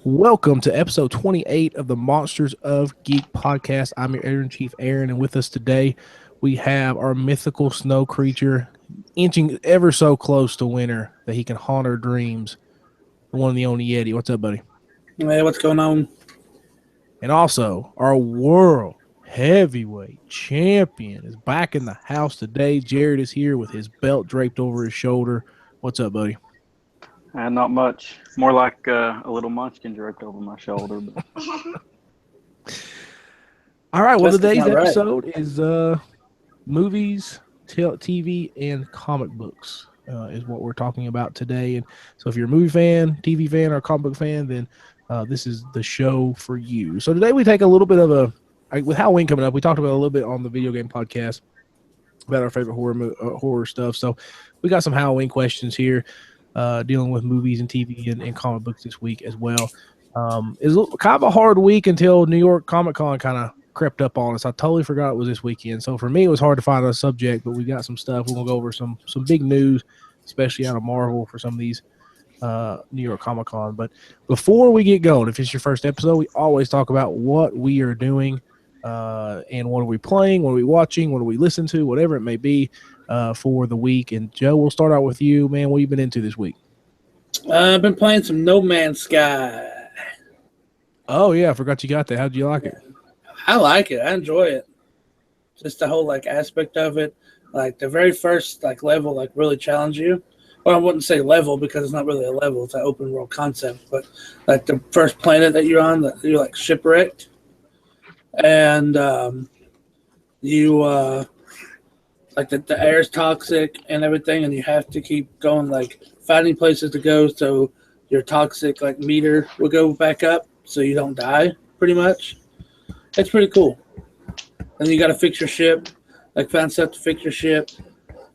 Welcome to episode 28 of the Monsters of Geek podcast. I'm your editor-in-chief, Aaron, and with us today we have our mythical snow creature, inching ever so close to winter that he can haunt our dreams, the one and the only Yeti. What's up, buddy? Hey, what's going on? And also, our world heavyweight champion is back in the house today. Jared is here with his belt draped over his shoulder. What's up, buddy? Not much. More like a little munchkin draped over my shoulder. But... All right. Well, That's today's not right. episode is movies, TV, and comic books is what we're talking about today. And so, if you're a movie fan, TV fan, or comic book fan, then this is the show for you. So today we take a little bit of with Halloween coming up. We talked about a little bit on the video game podcast about our favorite horror stuff. So we got some Halloween questions here. Dealing with movies and TV and comic books this week as well. It's kind of a hard week until New York ComicCon kind of crept up on us. I totally forgot it was this weekend. So for me, it was hard to find a subject, but we got some stuff. We're going to go over some big news, especially out of Marvel for some of these New York ComicCon. But before we get going, if it's your first episode, we always talk about what we are doing and what are we playing, what are we watching, what do we listen to, whatever it may be. For the week. And Joe, we'll start out with you, man. What have you been into this week? I've been playing some No Man's Sky. Oh yeah, I forgot you got that. How'd you like it? I like it. I enjoy it. Just the whole aspect of it. Like the very first level really challenge you. Well, I wouldn't say level because it's not really a level. It's an open world concept. But the first planet that you're on, that you're shipwrecked, and you. The air is toxic and everything, and you have to keep going, finding places to go so your toxic meter will go back up so you don't die, pretty much. It's pretty cool. And then you got to fix your ship, find stuff to fix your ship,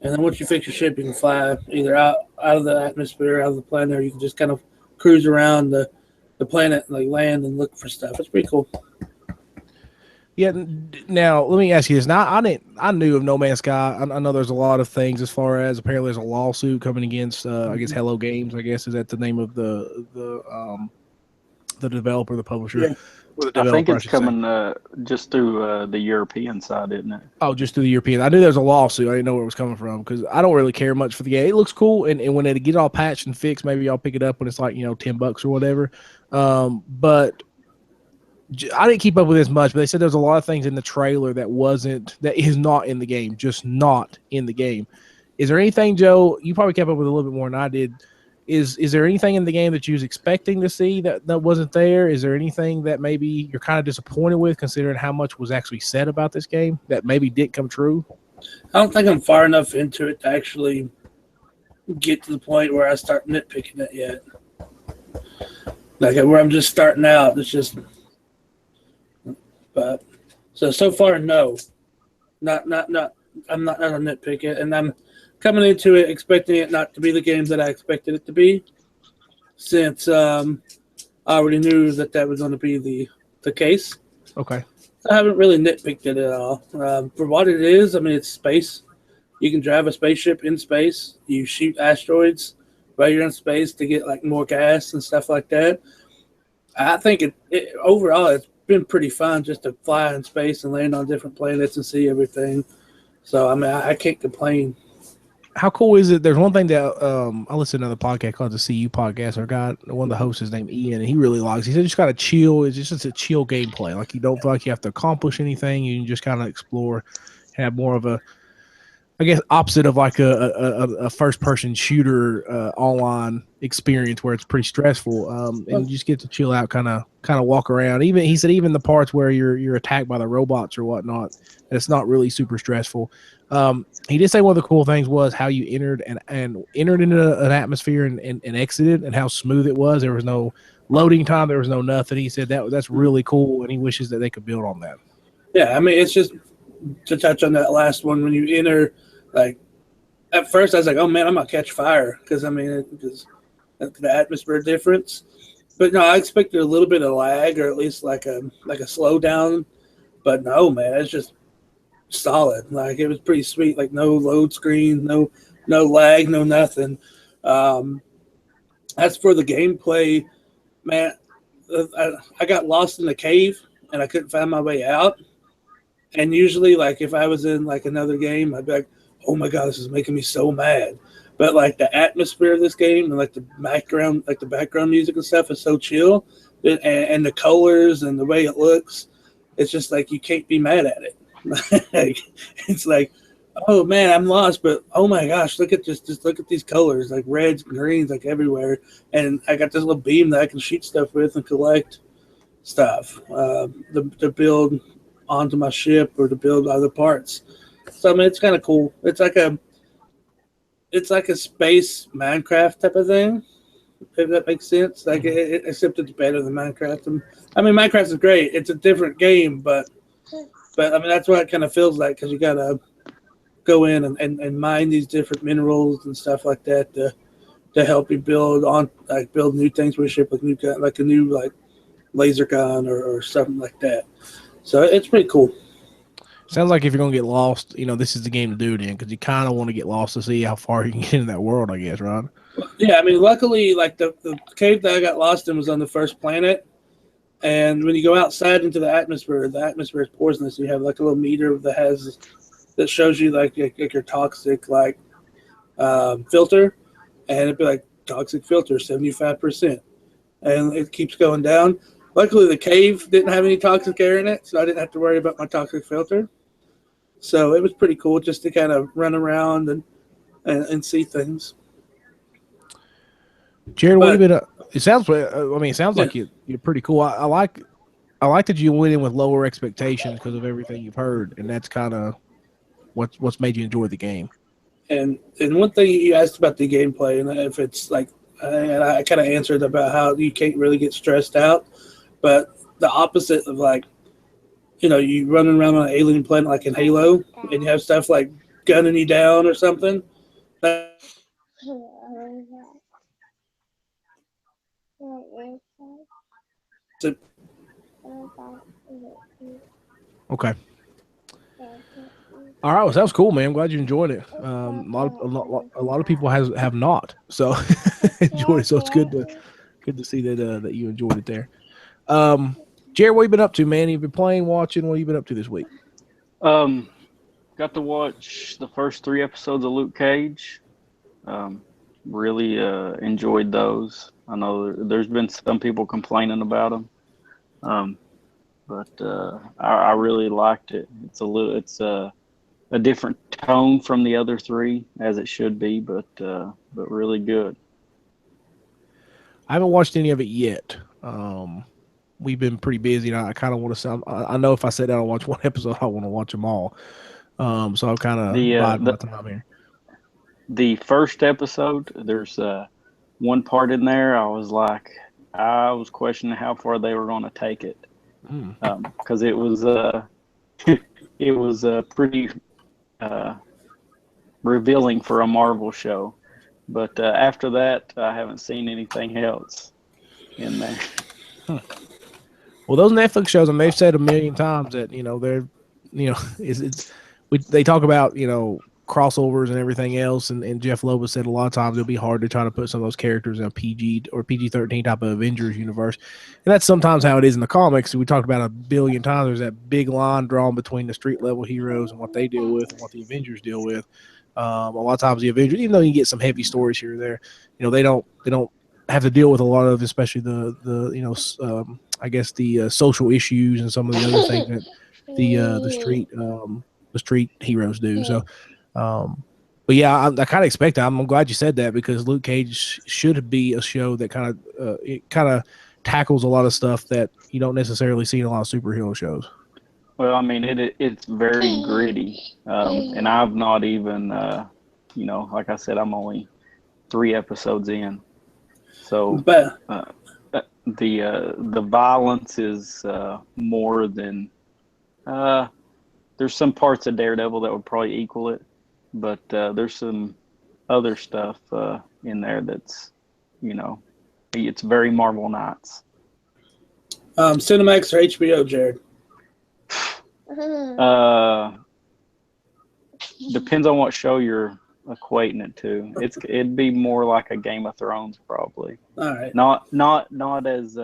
and then once you fix your ship, you can fly either out of the atmosphere, out of the planet, or you can just kind of cruise around the planet and land and look for stuff. It's pretty cool. Yeah. Now let me ask you this. Now I knew of No Man's Sky. I know there's a lot of things as far as apparently there's a lawsuit coming against I guess Hello Games. I guess is that the name of the developer, the publisher. Yeah. I think it's coming just through the European side, isn't it? Oh, just through the European. I knew there was a lawsuit. I didn't know where it was coming from because I don't really care much for the game. It looks cool, and when they get all patched and fixed, maybe I'll pick it up when it's $10 or whatever. But I didn't keep up with this much, but they said there's a lot of things in the trailer that is not in the game, just not in the game. Is there anything, Joe? You probably kept up with a little bit more than I did. Is there anything in the game that you was expecting to see that wasn't there? Is there anything that maybe you're kind of disappointed with, considering how much was actually said about this game that maybe didn't come true? I don't think I'm far enough into it to actually get to the point where I start nitpicking it yet. Where I'm just starting out, it's just. But so far, no, not. I'm not gonna nitpick it, and I'm coming into it expecting it not to be the game that I expected it to be, since I already knew that was going to be the case. Okay. I haven't really nitpicked it at all. For what it is, I mean, it's space. You can drive a spaceship in space. You shoot asteroids while you're in space to get more gas and stuff like that. I think it overall it's been pretty fun just to fly in space and land on different planets and see everything. So I mean, I can't complain. How cool is it? There's one thing that I listened to another podcast called the CU podcast. Our guy, one of the hosts, is named Ian, and he really likes. He said, "Just got to chill. It's just a chill gameplay. You don't feel like you have to accomplish anything. You can just kind of explore, have more of a, I guess, opposite of a first person shooter online experience where it's pretty stressful. And you just get to chill out, kind of walk around. He said even the parts where you're attacked by the robots or whatnot, it's not really super stressful. He did say one of the cool things was how you entered into an atmosphere and exited, and how smooth it was. There was no loading time. There was no nothing. He said that's really cool, and he wishes that they could build on that. Yeah, I mean, it's just to touch on that last one. When you enter, at first I was like, oh man, I'm gonna catch fire because the atmosphere difference. But no, I expected a little bit of lag, or at least like a slowdown. But no, man, it's just solid. It was pretty sweet. No load screen, no lag, no nothing. As for the gameplay, man, I got lost in a cave and I couldn't find my way out. And usually, like if I was in like another game, I'd be like, "Oh my god, this is making me so mad." But like the atmosphere of this game and like the background music and stuff is so chill, and the colors and the way it looks, it's just like you can't be mad at it. Like, it's like, oh man, I'm lost, but oh my gosh, look at just look at these colors, like reds, greens, like everywhere, and I got this little beam that I can shoot stuff with and collect stuff to build onto my ship or to build other parts. So I mean, it's kind of cool. It's like a space Minecraft type of thing, if that makes sense. Like, except it's better than Minecraft. And, I mean, Minecraft is great. It's a different game, but I mean, that's what it kind of feels like because you gotta go in and mine these different minerals and stuff like that to help you build new things for your ship, like a new like laser gun or something like that. So it's pretty cool. Sounds like if you're gonna get lost, this is the game to do it in because you kind of want to get lost to see how far you can get in that world, I guess, right? Yeah, I mean, luckily, like the cave that I got lost in was on the first planet, and when you go outside into the atmosphere is poisonous. You have like a little meter that shows you like your toxic filter, and it'd be like toxic filter 75%, and it keeps going down. Luckily, the cave didn't have any toxic air in it, so I didn't have to worry about my toxic filter. So it was pretty cool just to kind of run around and see things. Jared, what have But you been? It sounds. It sounds yeah, like you're pretty cool. I like that you went in with lower expectations because of everything you've heard, and that's kind of what's made you enjoy the game. and one thing you asked about the gameplay, and if it's like, and I kind of answered about how you can't really get stressed out, but the opposite of like, you running around on an alien planet like in Halo, and you have stuff like gunning you down or something. That's it. Okay. All right. Well, that was cool, man. I'm glad you enjoyed it. A lot of people have not, so enjoyed it. So it's good to see that you enjoyed it there. Um, Jared, what you been up to, man? You've been playing, watching. What you been up to this week? Um, got to watch the first 3 episodes of Luke Cage. Really enjoyed those. I know there's been some people complaining about them, but I really liked it. It's a different tone from the other three, as it should be, but really good. I haven't watched any of it yet. We've been pretty busy, and I kind of want to. I know if I sit down and watch one episode, I want to watch them all. So I'm kind of The biding my time here. the first episode, there's one part in there I was questioning how far they were going to take it, because it was it was pretty revealing for a Marvel show. But after that, I haven't seen anything else in there. Well, those Netflix shows, and they've said a million times that they're they talk about crossovers and everything else, and Jeff Loeb said a lot of times it'll be hard to try to put some of those characters in a PG or PG-13 type of Avengers universe, and that's sometimes how it is in the comics. We talked about a billion times. There's that big line drawn between the street level heroes and what they deal with and what the Avengers deal with. A lot of times the Avengers, even though you get some heavy stories here or there, they don't have to deal with a lot of, especially I guess the social issues and some of the other things that the street heroes do. So, but yeah, I kind of expect that. I'm glad you said that because Luke Cage should be a show that kind of tackles a lot of stuff that you don't necessarily see in a lot of superhero shows. Well, I mean, it's very gritty, and I've not even, like I said, I'm only 3 episodes in, so But the violence is more than. There's some parts of Daredevil that would probably equal it, but there's some other stuff in there that's, it's very Marvel Knights. Cinemax or HBO, Jared? Depends on what show you're equating it to. It'd be more like a Game of Thrones probably. All right. Not as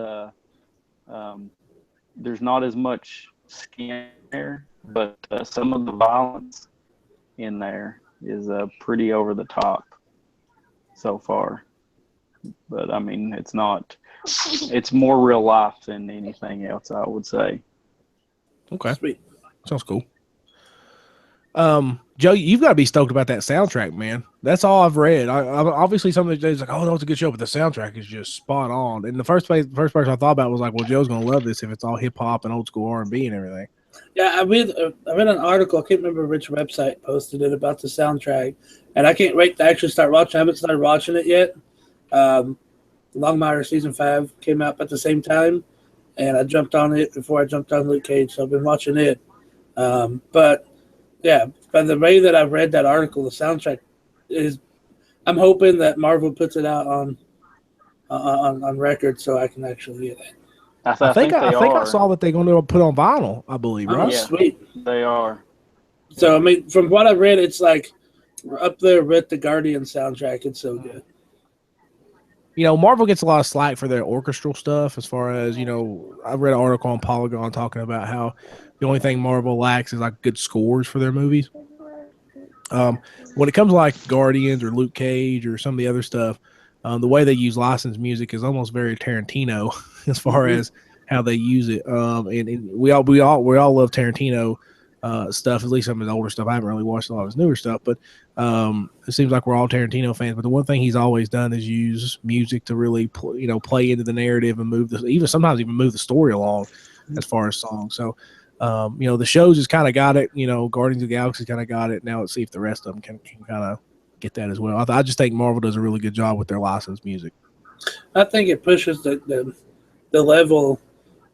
There's not as much skin there, but some of the violence in there is pretty over the top so far. But I mean, it's not. It's more real life than anything else, I would say. Okay, Sweet. sounds cool. Joe, you've got to be stoked about that soundtrack, man. That's all I've read. I obviously some of the days like, oh no, it's a good show, but the soundtrack is just spot on. And the first person I thought about was like, well, Joe's gonna love this if it's all hip hop and old school R&B and everything. Yeah, I read an article. I can't remember which website posted it about the soundtrack, and I can't wait to actually start watching. I haven't started watching it yet. Longmire season 5 came out at the same time, and I jumped on it before I jumped on Luke Cage, so I've been watching it. But yeah, by the way that I've read that article, the soundtrack is. I'm hoping that Marvel puts it out on record so I can actually get it. I think I saw that they're going to put on vinyl. I believe, right? Oh, yeah. Sweet. They are. So I mean, from what I read, it's like up there with the Guardian soundtrack. It's so good. You know, Marvel gets a lot of slack for their orchestral stuff. As far as I read an article on Polygon talking about how the only thing Marvel lacks is like good scores for their movies. When it comes to like Guardians or Luke Cage or some of the other stuff, the way they use licensed music is almost very Tarantino as far as how they use it. And we all love Tarantino stuff, at least some of his older stuff. I haven't really watched a lot of his newer stuff, but it seems like we're all Tarantino fans. But the one thing he's always done is use music to really play into the narrative and sometimes even move the story along as far as songs. So the shows has kind of got it. Guardians of the Galaxy kind of got it. Now let's see if the rest of them can kind of get that as well. I just think Marvel does a really good job with their licensed music. I think it pushes the level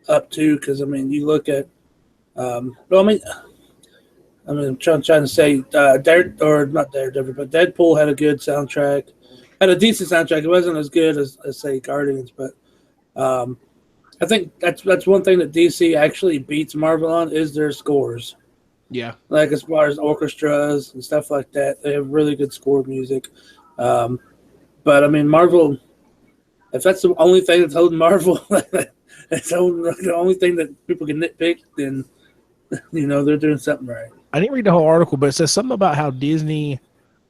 up too, because I mean, you look at, I'm trying to say, not Daredevil, but Deadpool had a good soundtrack, had a decent soundtrack. It wasn't as good as say Guardians, but I think that's one thing that DC actually beats Marvel on is their scores. Yeah, like as far as orchestras and stuff like that, they have really good score music. But I mean, Marvel, if that's the only thing that's holding Marvel, that's the only thing that people can nitpick, then they're doing something right. I didn't read the whole article, but it says something about how Disney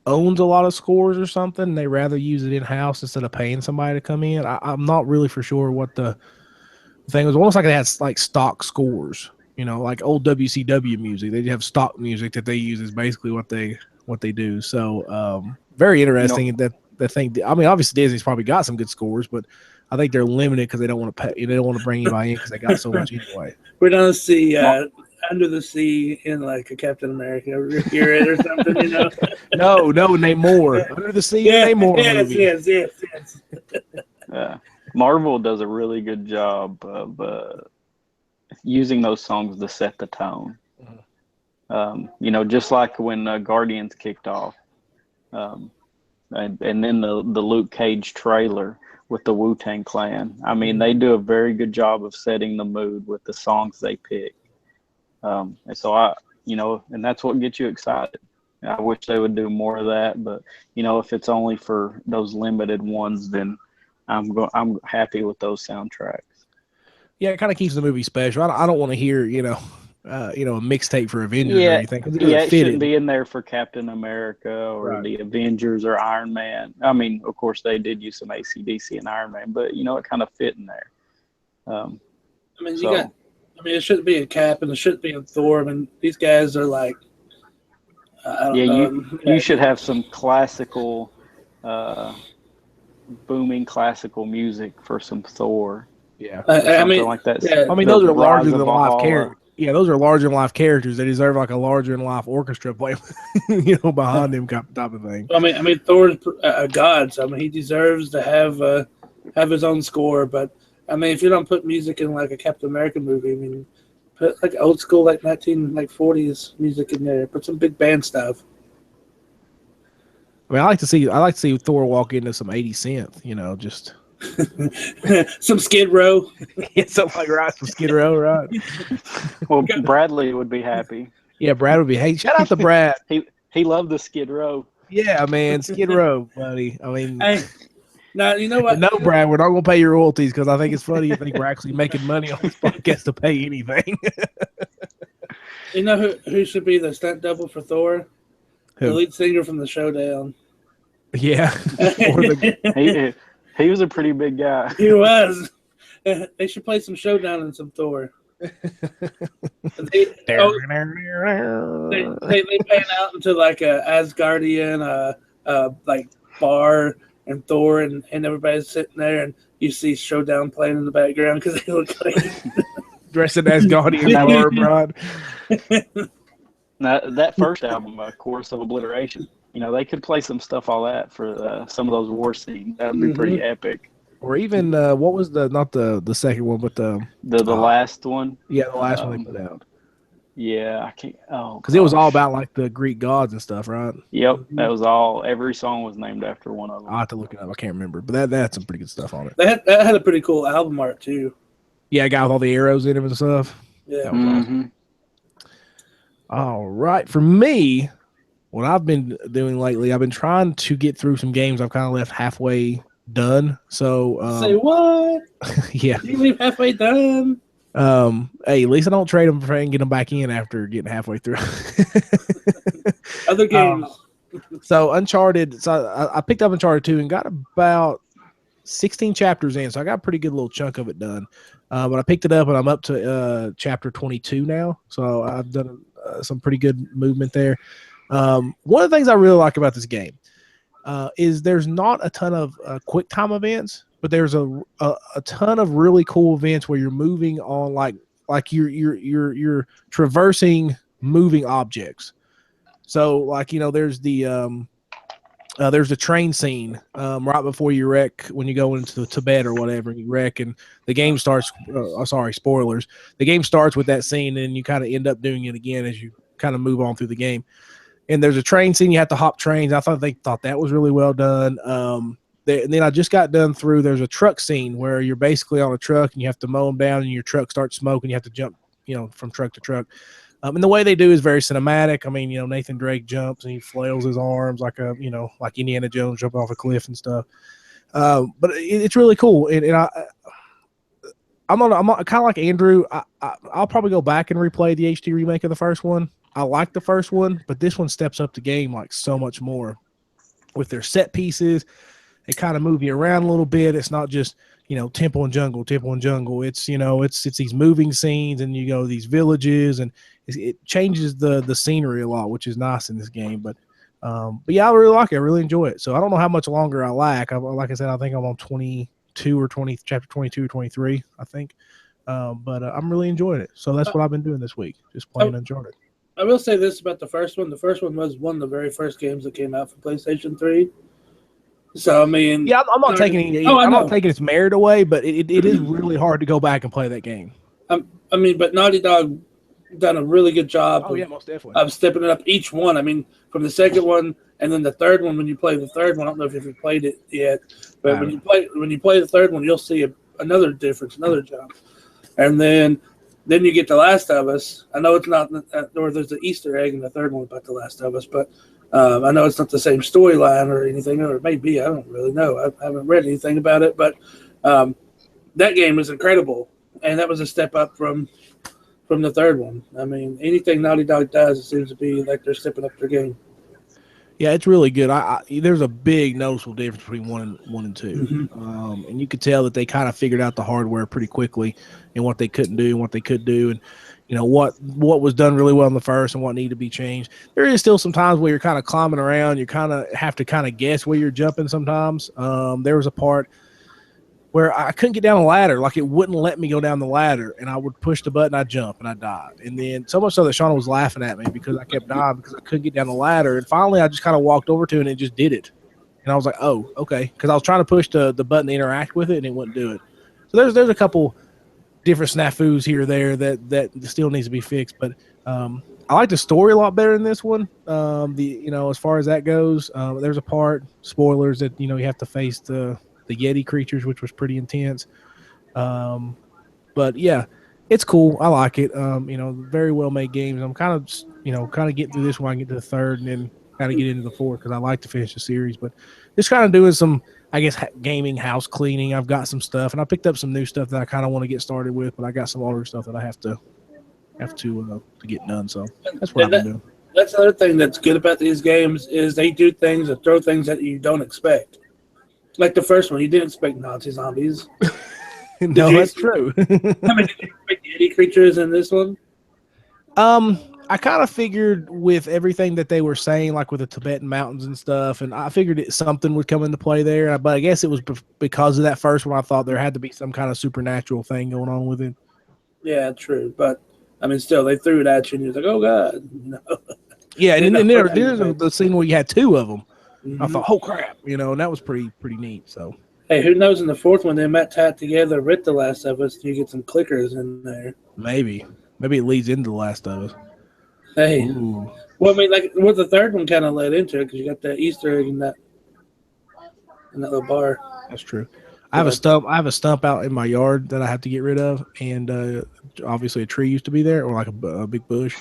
owns a lot of scores or something. They rather use it in house instead of paying somebody to come in. I'm not really for sure what the thing was. Almost like they had like stock scores. Like old WCW music, they have stock music that they use is basically what they do. So very interesting that the thing. I mean, obviously Disney's probably got some good scores, but I think they're limited because they don't want to pay. They don't want to bring anybody in because they got so much anyway. We're gonna see Under the Sea in like a Captain America hear it or something. No, Namor. Under the Sea, Namor movie. Yes. Yeah, Marvel does a really good job of using those songs to set the tone. Just like when Guardians kicked off, and then the Luke Cage trailer with the Wu-Tang Clan. I mean, they do a very good job of setting the mood with the songs they pick. And so and that's what gets you excited. I wish they would do more of that, but if it's only for those limited ones, then I'm happy with those soundtracks. Yeah, it kind of keeps the movie special. I don't want to hear, a mixtape for Avengers or anything. It shouldn't be in there for Captain America or the Avengers or Iron Man. I mean, of course, they did use some AC/DC and Iron Man, but it kind of fit in there. It shouldn't be a Cap and it shouldn't be a Thor. I mean, these guys are like, you should have some classical, booming classical music for some Thor. Yeah, like that. Yeah. I mean, those are larger than life characters. Yeah, those are larger than life characters. They deserve like a larger than life orchestra play, behind them type of thing. I mean, Thor's a god, so I mean, he deserves to have his own score. But I mean, if you don't put music in like a Captain America movie, I mean, put like old school like 1940s music in there. Put some big band stuff. I mean, I like to see Thor walk into some 80 synth, just. Some Skid Row. Something like some Skid Row, right? Well, Bradley would be happy. Yeah, Brad would be. Hey, shout out to Brad. He loved the Skid Row. Yeah, man, Skid Row, buddy. I mean, hey, Now you know what? No, Brad, we're not going to pay your royalties because I think it's funny. You think we're actually making money on this podcast to pay anything. You know who should be the stunt double for Thor? Who? The lead singer from the Showdown. Yeah. Or He was a pretty big guy. He was. They should play some Showdown and some Thor. They pan out into like a Asgardian like bar and Thor and everybody's sitting there and you see Showdown playing in the background because they look like dressing as Guardian garb, Rod. Now, that first album, Chorus of Obliteration, they could play some stuff all that for some of those war scenes. That would be pretty epic. Or even what was not the second one, but the last one? Yeah, the last one they put out. Yeah, I can't. Oh, because it was all about like the Greek gods and stuff, right? Yep, that was all. Every song was named after one of them. I'll have to look it up. I can't remember, but that had some pretty good stuff on it. That had a pretty cool album art too. Yeah, a guy with all the arrows in him and stuff. Yeah. That was awesome. All right, for me, what I've been doing lately, I've been trying to get through some games I've kind of left halfway done. So say what? Yeah, you leave halfway done. Hey, at least I don't trade them for and get them back in after getting halfway through. Other games. So Uncharted. So I picked up Uncharted 2 and got about 16 chapters in. So I got a pretty good little chunk of it done. But I picked it up and I'm up to chapter 22 now. So I've done some pretty good movement there. One of the things I really like about this game is there's not a ton of quick time events, but there's a ton of really cool events where you're moving on like you're traversing moving objects. So like there's the train scene right before you wreck when you go into Tibet or whatever and you wreck and the game starts. Sorry, spoilers. The game starts with that scene and you kind of end up doing it again as you kind of move on through the game. And there's a train scene. You have to hop trains. I thought they thought that was really well done. And then I just got done through. There's a truck scene where you're basically on a truck and you have to mow them down and your truck starts smoking. You have to jump, from truck to truck. And the way they do is very cinematic. I mean, Nathan Drake jumps and he flails his arms like like Indiana Jones jumping off a cliff and stuff. But it's really cool. And I'm kind of like Andrew. I'll probably go back and replay the HD remake of the first one. I like the first one, but this one steps up the game like so much more with their set pieces. They kind of move you around a little bit. It's not just, temple and jungle. It's, it's these moving scenes and you go to these villages and it changes the scenery a lot, which is nice in this game. But yeah, I really like it. I really enjoy it. So I don't know how much longer I lack. Like I said, I think I'm on 22 or 20, chapter 22 or 23, I think. But I'm really enjoying it. So that's what I've been doing this week, just playing Uncharted. I will say this about the first one. The first one was one of the very first games that came out for PlayStation 3. So, I mean... Yeah, I'm not taking I'm not taking its merit away, but it is really hard to go back and play that game. I mean, but Naughty Dog done a really good job most definitely. Of stepping it up each one. I mean, from the second one and then the third one, when you play the third one, I don't know if you've played it yet, but when you play the third one, you'll see another difference, another jump. And then you get The Last of Us. I know it's not, or there's an Easter egg in the third one about The Last of Us, but I know it's not the same storyline or anything, or it may be. I don't really know. I haven't read anything about it, but that game is incredible, and that was a step up from the third one. I mean, anything Naughty Dog does, it seems to be like they're stepping up their game. Yeah, it's really good. There's a big noticeable difference between one and two, and you could tell that they kind of figured out the hardware pretty quickly and what they couldn't do and what they could do, and what was done really well in the first and what needed to be changed. There is still some times where you're kind of climbing around. You kind of have to kind of guess where you're jumping sometimes. There was a part where I couldn't get down the ladder. Like, it wouldn't let me go down the ladder, and I would push the button, I'd jump, and I'd die. And then so much so that Shauna was laughing at me because I kept dying because I couldn't get down the ladder. And finally, I just kind of walked over to it, and it just did it. And I was like, oh, okay, because I was trying to push the button to interact with it, and it wouldn't do it. So there's a couple different snafus here or there that still needs to be fixed. But I like the story a lot better in this one. As far as that goes, there's a part, spoilers, that you have to face the Yeti creatures, which was pretty intense. But yeah, it's cool. I like it. Very well made games. I'm kind of getting through this one. I get to the third, and then kind of get into the fourth because I like to finish the series. But just kind of doing some, I guess, gaming house cleaning. I've got some stuff, and I picked up some new stuff that I kind of want to get started with, but I got some older stuff that I have to get done. So that's what I've been doing. That's another thing that's good about these games is they do things or throw things that you don't expect. Like the first one, you didn't expect Nazi zombies. No, that's true. I mean, did you expect Yeti creatures in this one? I kind of figured with everything that they were saying, like with the Tibetan mountains and stuff, and I figured something would come into play there. But I guess it was because of that first one. I thought there had to be some kind of supernatural thing going on with it. Yeah, true. But I mean, still, they threw it at you, and you're like, "Oh God!" No. Yeah, and then there's the scene where you had two of them. Mm-hmm. I thought, "Oh crap!" And that was pretty neat. So, hey, who knows? In the fourth one, they might tie it together with The Last of Us. You get some clickers in there. Maybe it leads into The Last of Us. Hey, ooh. Well, I mean, like what the third one kind of led into it because you got that Easter egg in that little bar. That's true. I have a stump out in my yard that I have to get rid of, and obviously a tree used to be there, or like a big bush,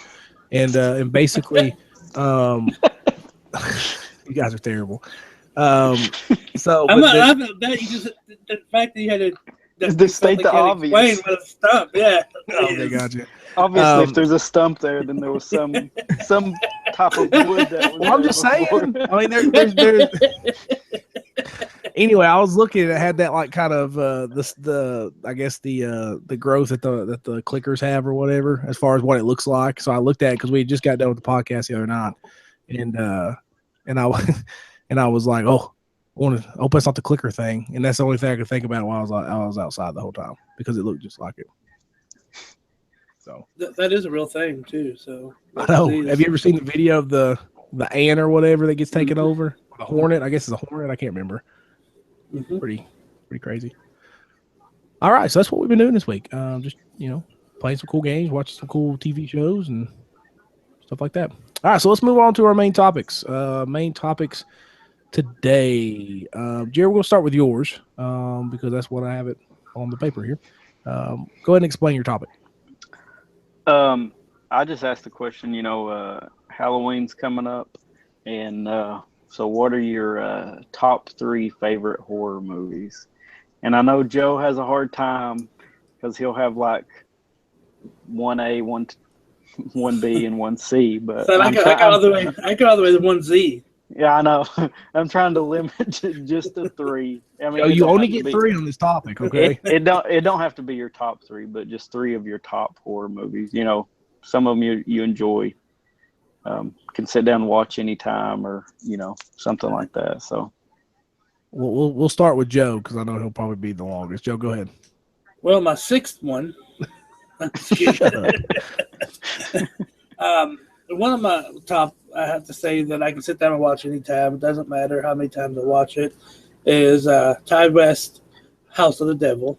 and basically, you guys are terrible. So I'm not laughing at that. You just the fact that you had to. The state the obvious. Explain what a stump. Yeah. Okay, gotcha. Obviously, if there's a stump there, then there was some type of wood that was. Well, I'm just saying. I mean, there's. Anyway, I was looking. It had that like kind of the growth that the clickers have or whatever as far as what it looks like. So I looked at it because we just got done with the podcast the other night, and I was like, oh. That's not the clicker thing, and that's the only thing I could think about while I was outside the whole time because it looked just like it. So that is a real thing too. So I know. Have you ever seen the video of the ant or whatever that gets taken over? The hornet, I guess it's a hornet. I can't remember. Mm-hmm. Pretty crazy. All right, so that's what we've been doing this week. Just playing some cool games, watching some cool TV shows, and stuff like that. All right, so let's move on to our main topics. Today, Jerry, we'll start with yours because that's what I have it on the paper here. Go ahead and explain your topic. I just asked the question, Halloween's coming up, and so what are your top 3 favorite horror movies? And I know Joe has a hard time because he'll have like 1A, 1B, and 1C. But so I got all the way to 1Z. Yeah, I know. I'm trying to limit just to 3. I mean, you only get 3 on this topic, okay? It don't have to be your top 3, but just 3 of your top horror movies. Some of them you enjoy, can sit down and watch anytime, or something like that. So, we'll start with Joe because I know he'll probably be the longest. Joe, go ahead. Well, my 6th one. One of my top, I have to say that I can sit down and watch anytime. It doesn't matter how many times I watch it. Is Ty West, House of the Devil.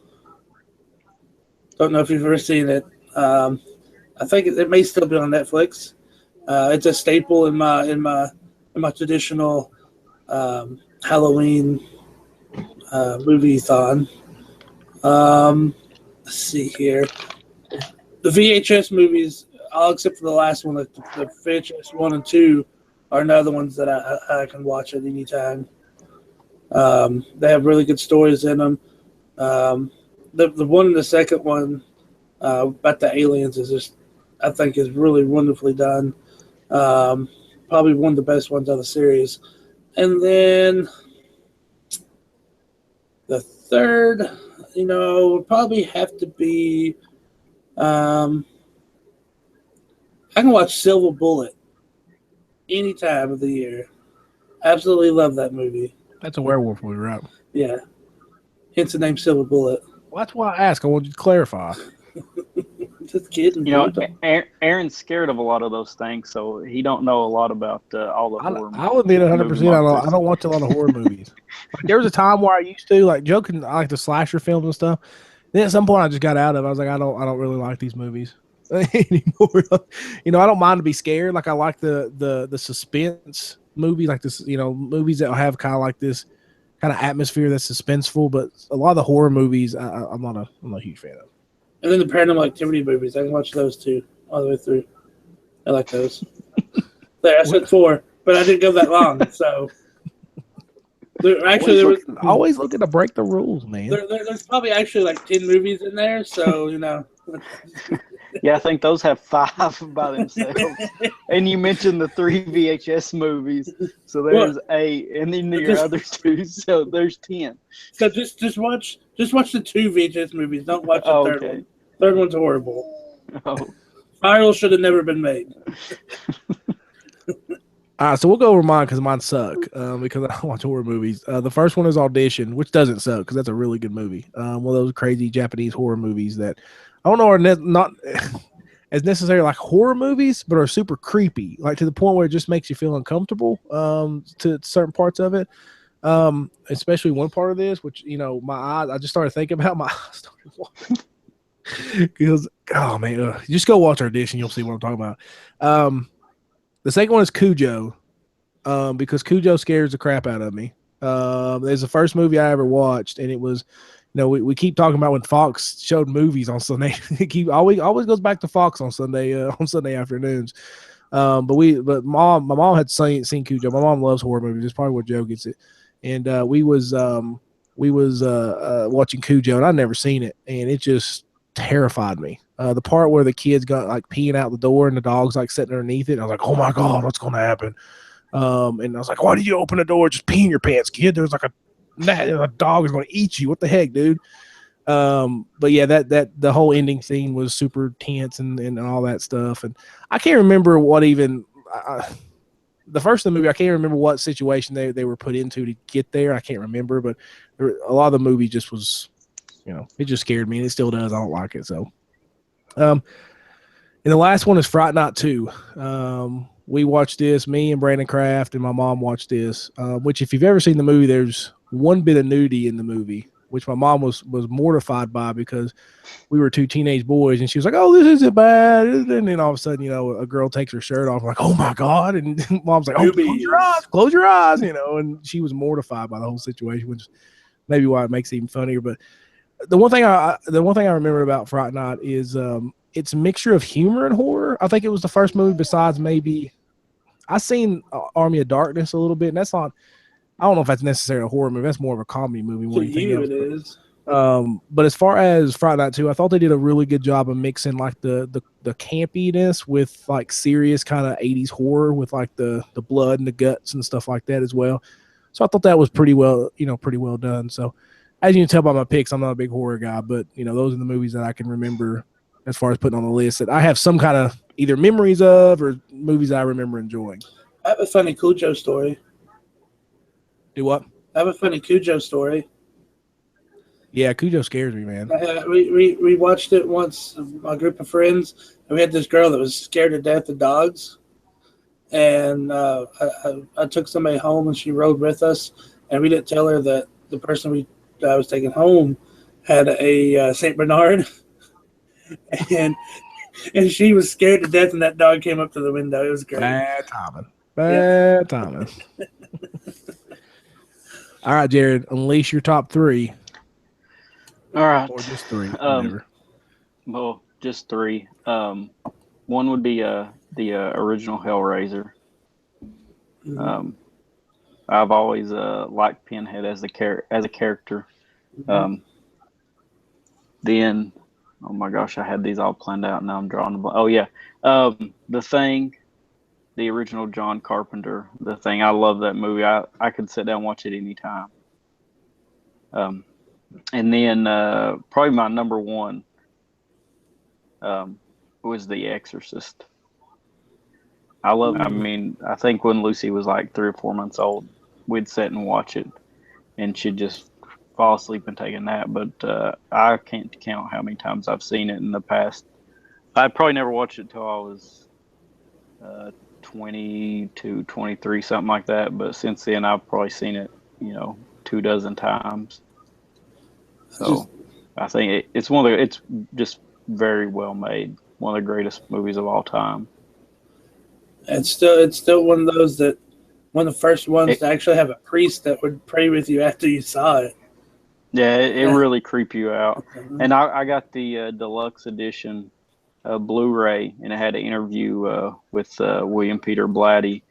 Don't know if you've ever seen it. I think it may still be on Netflix. It's a staple in my traditional Halloween movie-thon. Let's see here. The VHS movies, all except for the last one, the VHS 1 and 2 are another ones that I can watch at any time. They have really good stories in them. The one and the second one about the aliens is just, I think, is really wonderfully done. Probably one of the best ones of the series. And then the third, would probably have to be. I can watch Silver Bullet any time of the year. Absolutely love that movie. That's a werewolf movie, right? Yeah. Hence the name Silver Bullet. Well, that's why I asked. I wanted you to clarify. Just kidding. Aaron's scared of a lot of those things, so he don't know a lot about all the horror movies. I would admit 100%. I don't watch a lot of horror movies. There was a time where I used to, like, joking, I like the slasher films and stuff. Then at some point I just got out of it. I was like, I don't really like these movies anymore. I don't mind to be scared. Like, I like the suspense movies, like this, movies that have kind of like this kind of atmosphere that's suspenseful. But a lot of the horror movies, I'm not a huge fan of. And then the Paranormal Activity movies, I can watch those too all the way through. I like those. There, I said 4. but I didn't go that long. So Always, there was always looking to break the rules, man. there's probably actually like 10 movies in there. So Yeah, I think those have 5 by themselves. And you mentioned the 3 VHS movies, so there's 8, and then your other 2, so there's 10. So just watch the 2 VHS movies. Don't watch the third one. Third one's horrible. Oh. Spiral should have never been made. All right, so we'll go over mine because mine suck because I watch horror movies. The first one is Audition, which doesn't suck because that's a really good movie. One of those crazy Japanese horror movies that I don't know are not as necessarily like horror movies, but are super creepy, like to the point where it just makes you feel uncomfortable to certain parts of it. Especially one part of this, which my eyes. I just started thinking about my eyes started watering because oh man, just go watch Audition, you'll see what I'm talking about. The second one is Cujo, because Cujo scares the crap out of me. It's the first movie I ever watched, and it was, we keep talking about when Fox showed movies on Sunday. It always goes back to Fox on Sunday afternoons. But my mom had seen Cujo. My mom loves horror movies. It's probably where Joe gets it. And we was watching Cujo, and I'd never seen it, and it just terrified me. The part where the kids got like peeing out the door and the dog's like sitting underneath it, I was like, oh my God, what's going to happen? And I was like, why did you open the door? Just pee in your pants, kid. There's like a dog is going to eat you. What the heck, dude? But yeah, that the whole ending scene was super tense and all that stuff. And I can't remember what even the first of the movie, I can't remember what situation they were put into to get there. I can't remember, but a lot of the movie just was, it just scared me, and it still does. I don't like it. So, and the last one is Fright Night 2. We watched this, me and Brandon Kraft and my mom watched this, which if you've ever seen the movie, there's one bit of nudity in the movie, which my mom was mortified by because we were 2 teenage boys, and she was like, oh, this isn't bad. And then all of a sudden, a girl takes her shirt off. I'm like, oh my God. And mom's like, oh, close your eyes, and she was mortified by the whole situation, which maybe why it makes it even funnier. But the one thing I remember about Fright Night is it's a mixture of humor and horror. I think it was the first movie besides maybe I seen Army of Darkness a little bit, and that's not. I don't know if that's necessarily a horror movie. That's more of a comedy movie. To you, it is. But as far as Friday Night 2, I thought they did a really good job of mixing like the campiness with like serious kind of 80s horror with like the blood and the guts and stuff like that as well. So I thought that was pretty well done. So as you can tell by my picks, I'm not a big horror guy, but those are the movies that I can remember as far as putting on the list that I have some kind of either memories of or movies that I remember enjoying. I have a funny Cujo story. Do what? I have a funny Cujo story. Yeah, Cujo scares me, man. We watched it once, a group of friends, and we had this girl that was scared to death of dogs. And I took somebody home, and she rode with us, and we didn't tell her that the person I was taking home had a Saint Bernard. And she was scared to death, and that dog came up to the window. It was great. Bad timing. All right, Jared, unleash your top 3. All right. Or just 3. Whatever. Well, just 3. One would be the original Hellraiser. Mm-hmm. I've always liked Pinhead as a character. Mm-hmm. Then, oh my gosh, I had these all planned out. Now I'm drawing a blank. Oh yeah, The Thing, the original John Carpenter. The Thing. I love that movie. I could sit down and watch it anytime. And then probably my number 1 was The Exorcist. I mean, I think when Lucy was like 3 or 4 months old, we'd sit and watch it, and she'd just fall asleep and take a nap. But I can't count how many times I've seen it in the past. I probably never watched it till I was 22, 23, something like that. But since then, I've probably seen it, 24 times. So I think it's it's just very well made. One of the greatest movies of all time. It's still one of those that one of the first ones to actually have a priest that would pray with you after you saw it. Yeah, it really creep you out. And I got the deluxe edition Blu-ray, and it had an interview with William Peter Blatty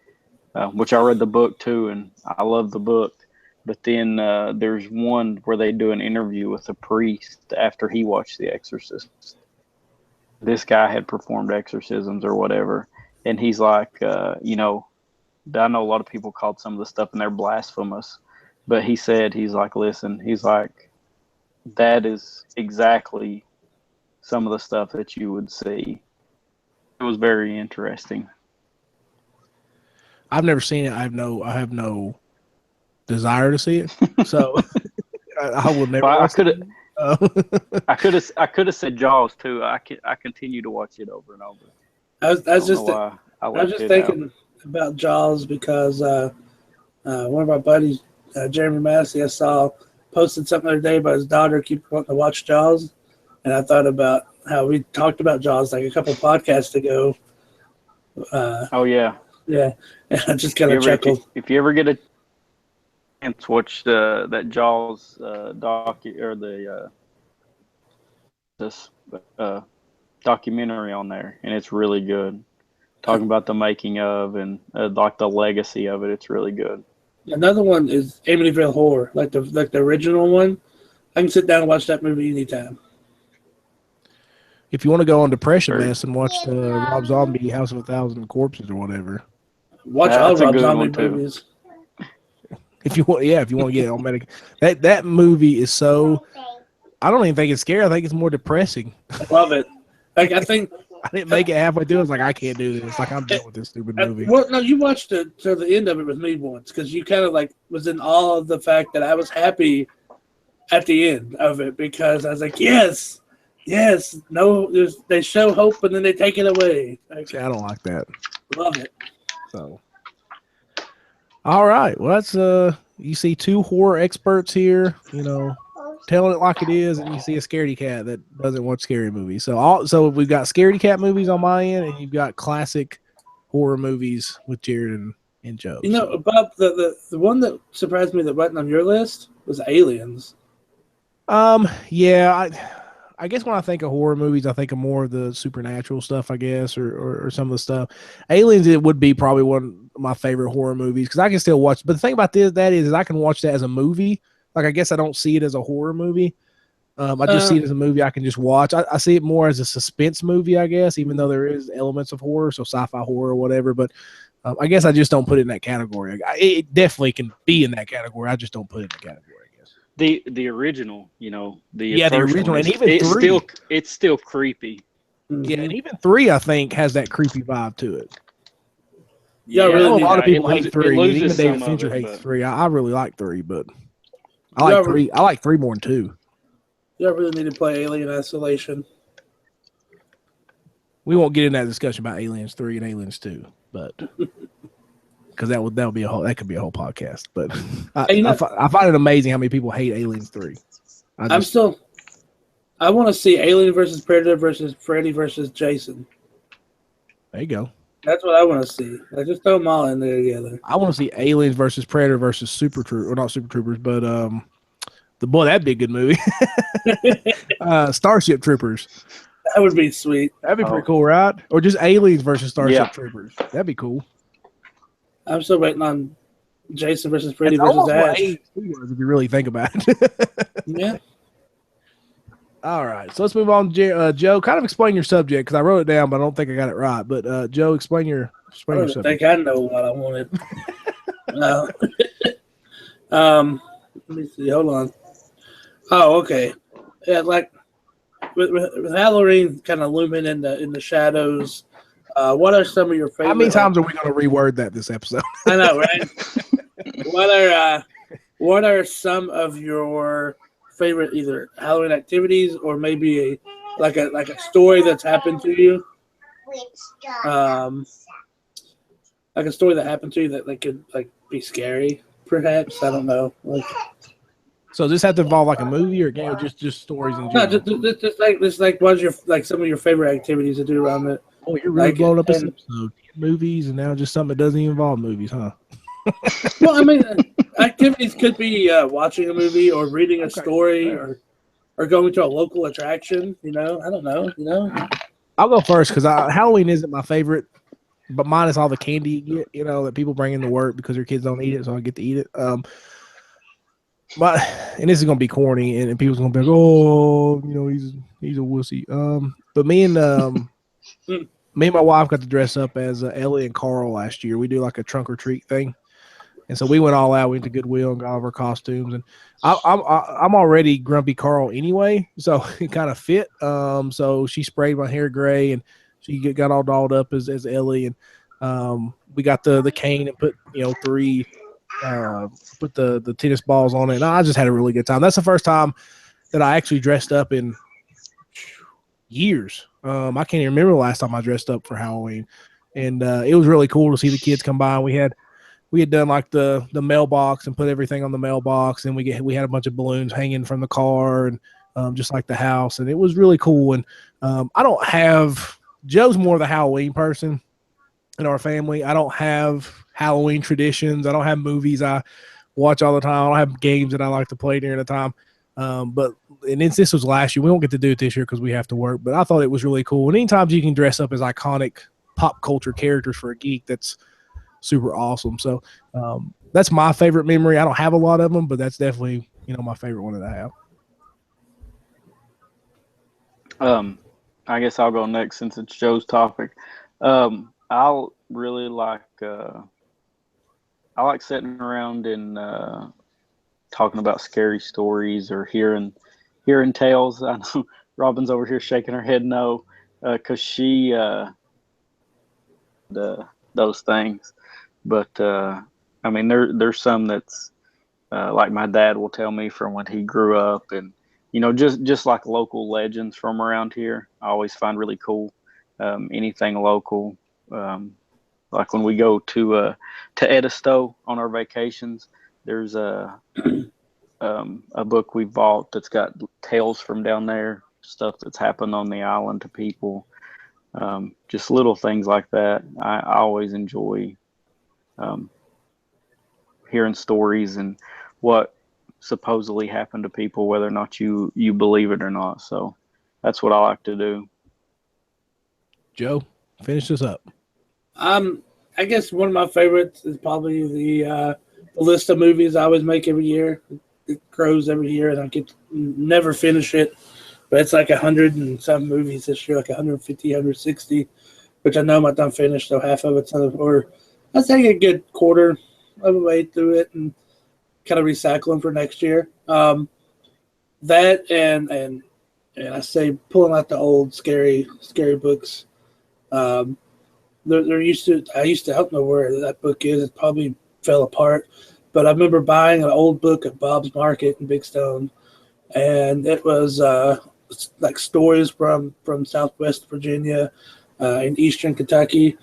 which I read the book too, and I love the book. But then there's one where they do an interview with a priest after he watched The Exorcist. This guy had performed exorcisms or whatever, and he's like, I know a lot of people called some of the stuff in there blasphemous, but he's like, listen, he's like, that is exactly some of the stuff that you would see. It was very interesting. I've never seen it. I have no desire to see it, so I will never. Well, I could have said Jaws too. I continue to watch it over and over. I was just thinking about Jaws because one of our buddies, Jeremy Massey, I saw posted something the other day about his daughter keep wanting to watch Jaws, and I thought about how we talked about Jaws like a couple of podcasts ago. Oh yeah, and I just kind of chuckled. If you ever get a chance, watch that Jaws documentary on there, and it's really good. Talking about the making of and like the legacy of it, it's really good. Another one is Amityville Horror, like the original one. I can sit down and watch that movie anytime. If you want to go on depression mess and watch the Rob Zombie House of 1,000 Corpses or whatever, watch all Rob Zombie movies. If you want to get on medic, that movie is so. I don't even think it's scary. I think it's more depressing. I love it. Like I think I didn't make it halfway through. I was like, I can't do this. Like I'm done with this stupid movie. Well, no, you watched it to the end of it with me once because you kind of like was in awe of the fact that I was happy at the end of it because I was like, yes, no, they show hope and then they take it away. Like, See, I don't like that. Love it. So, all right. Well, that's you see two horror experts here. Telling it like it is, and you see a scaredy cat that doesn't watch scary movies. So we've got scaredy cat movies on my end, and you've got classic horror movies with Jared and Joe. Bob, the one that surprised me that wasn't on your list was Aliens. Yeah, I guess when I think of horror movies, I think of more of the supernatural stuff, I guess, or some of the stuff. Aliens, it would be probably one of my favorite horror movies because I can still watch. But the thing about that is I can watch that as a movie. Like, I guess I don't see it as a horror movie. I just see it as a movie I can just watch. I see it more as a suspense movie, I guess, even though there is elements of horror, so sci-fi horror or whatever. But I guess I just don't put it in that category. It definitely can be in that category. I just don't put it in that category, I guess. The original, the original, and even 3. It's still creepy. Yeah, and even 3, I think, has that creepy vibe to it. Yeah, I know a lot of people hate 3. And even David Fincher hates 3. I really like 3, but I like 3 more than 2. You really need to play Alien Isolation. We won't get in that discussion about Aliens 3 and Aliens 2, but because that could be a whole podcast. But I find it amazing how many people hate Aliens 3. I want to see Alien versus Predator versus Freddy versus Jason. There you go. That's what I want to see. I just throw them all in there together. I want to see Aliens versus Predator versus Super Troopers, or not Super Troopers, but that'd be a good movie. Starship Troopers. That would be sweet. That'd be pretty cool, right? Or just Aliens versus Starship Troopers. That'd be cool. I'm still waiting on Jason versus Freddy versus Ash. If you really think about it. Yeah. All right, so let's move on. Joe, kind of explain your subject because I wrote it down, but I don't think I got it right. But Joe, explain your subject. I think I know what I wanted. Let me see. Hold on. Oh, okay. Yeah, like with Halloween kind of looming in the shadows. What are some of your favorite? How many times are we going to reword that this episode? I know, right? What are some of your favorite either Halloween activities or maybe a story that's happened to you? Like a story that happened to you that could be scary, perhaps. I don't know. So does this have to involve like a movie or a game, or just stories in general? No, just what's your some of your favorite activities to do around it? Oh, you're really blowing up this episode. Movies and now just something that doesn't even involve movies, huh? Well, I mean, activities could be watching a movie or reading a story or going to a local attraction. I don't know. I'll go first because Halloween isn't my favorite but minus all the candy you get, that people bring into work because their kids don't eat it, so I get to eat it. But and this is gonna be corny, and people's gonna be like, "Oh, he's a wussy." But me and my wife got to dress up as Ellie and Carl last year. We do like a trunk or treat thing, and so we went all out. We went to Goodwill and got all of our costumes. And I'm already grumpy Carl anyway, so it kind of fit. So she sprayed my hair gray, and she got all dolled up as Ellie, and we got the cane and put three. Put the tennis balls on it, and I just had a really good time. That's the first time that I actually dressed up in years. I can't even remember the last time I dressed up for Halloween, and it was really cool to see the kids come by. We had done like the mailbox and put everything on the mailbox, and we had a bunch of balloons hanging from the car, and just like the house, and it was really cool. And I don't have Joe's more of the Halloween person in our family. I don't have Halloween traditions. I don't have movies I watch all the time. I don't have games that I like to play during the time. But this was last year. We won't get to do it this year because we have to work. But I thought it was really cool. And anytime you can dress up as iconic pop culture characters for a geek, that's super awesome. So that's my favorite memory. I don't have a lot of them, but that's definitely my favorite one that I have. I guess I'll go next since it's Joe's topic. I'll really like sitting around and talking about scary stories or hearing tales. I know Robin's over here shaking her head no, because she those things. But I mean, there's some that's like my dad will tell me from when he grew up, and just like local legends from around here. I always find really cool. Anything local. Like when we go to Edisto on our vacations, there's a book we bought that's got tales from down there, stuff that's happened on the island to people, just little things like that. I always enjoy hearing stories and what supposedly happened to people, whether or not you believe it or not. So that's what I like to do. Joe, finish this up. I guess one of my favorites is probably the list of movies I always make every year. It grows every year, and I get to never finish it. But it's like 100 and some movies this year, like 150, 160, which I know I'm not done finished, so half of it's or I think a good quarter of the way through it and kind of recycle them for next year. That and I say pulling out the old scary books. I used to, I don't know where that book is. It probably fell apart. But I remember buying an old book at Bob's Market in Big Stone. And it was like stories from Southwest Virginia and Eastern Kentucky.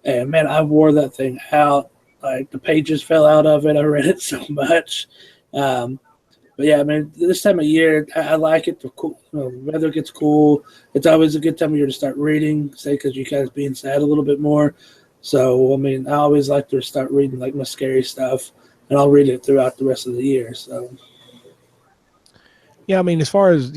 And, man, I wore that thing out. Like, the pages fell out of it. I read it so much. But, yeah, I mean, this time of year, I like it. The weather gets cool. It's always a good time of year to start reading, say, because you guys being sad a little bit more. So, I mean, I always like to start reading, like, my scary stuff, and I'll read it throughout the rest of the year. So, yeah, I mean, as far as,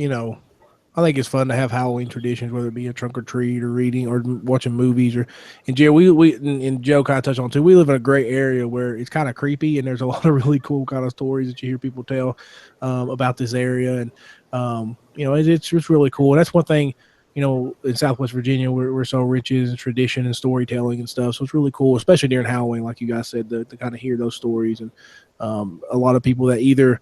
I think it's fun to have Halloween traditions, whether it be a trunk or treat or reading or watching movies. And Jerry, and Joe kind of touched on too. We live in a great area where it's kind of creepy, and there's a lot of really cool kind of stories that you hear people tell about this area, and it's just really cool. And that's one thing, in Southwest Virginia, we're so rich in tradition and storytelling and stuff. So it's really cool, especially during Halloween, like you guys said, to kind of hear those stories. And a lot of people that either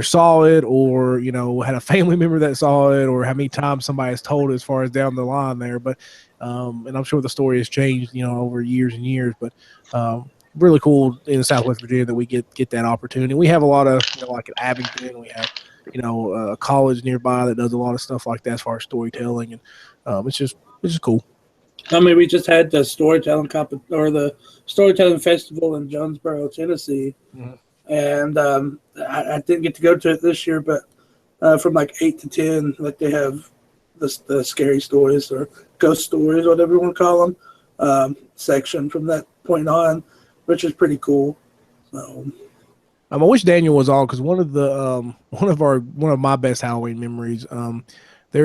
saw it or, had a family member that saw it, or how many times somebody has told as far as down the line there. But, and I'm sure the story has changed, over years and years, but, really cool in Southwest Virginia that we get that opportunity. We have a lot of, like at Abington, we have, a college nearby that does a lot of stuff like that as far as storytelling. And, it's just cool. I mean, we just had the storytelling the storytelling festival in Jonesboro, Tennessee. Mm-hmm. And I didn't get to go to it this year, but from like 8 to 10, like they have the scary stories or ghost stories, whatever you want to call them, section from that point on, which is pretty cool. So, I wish Daniel was on, because one of my best Halloween memories.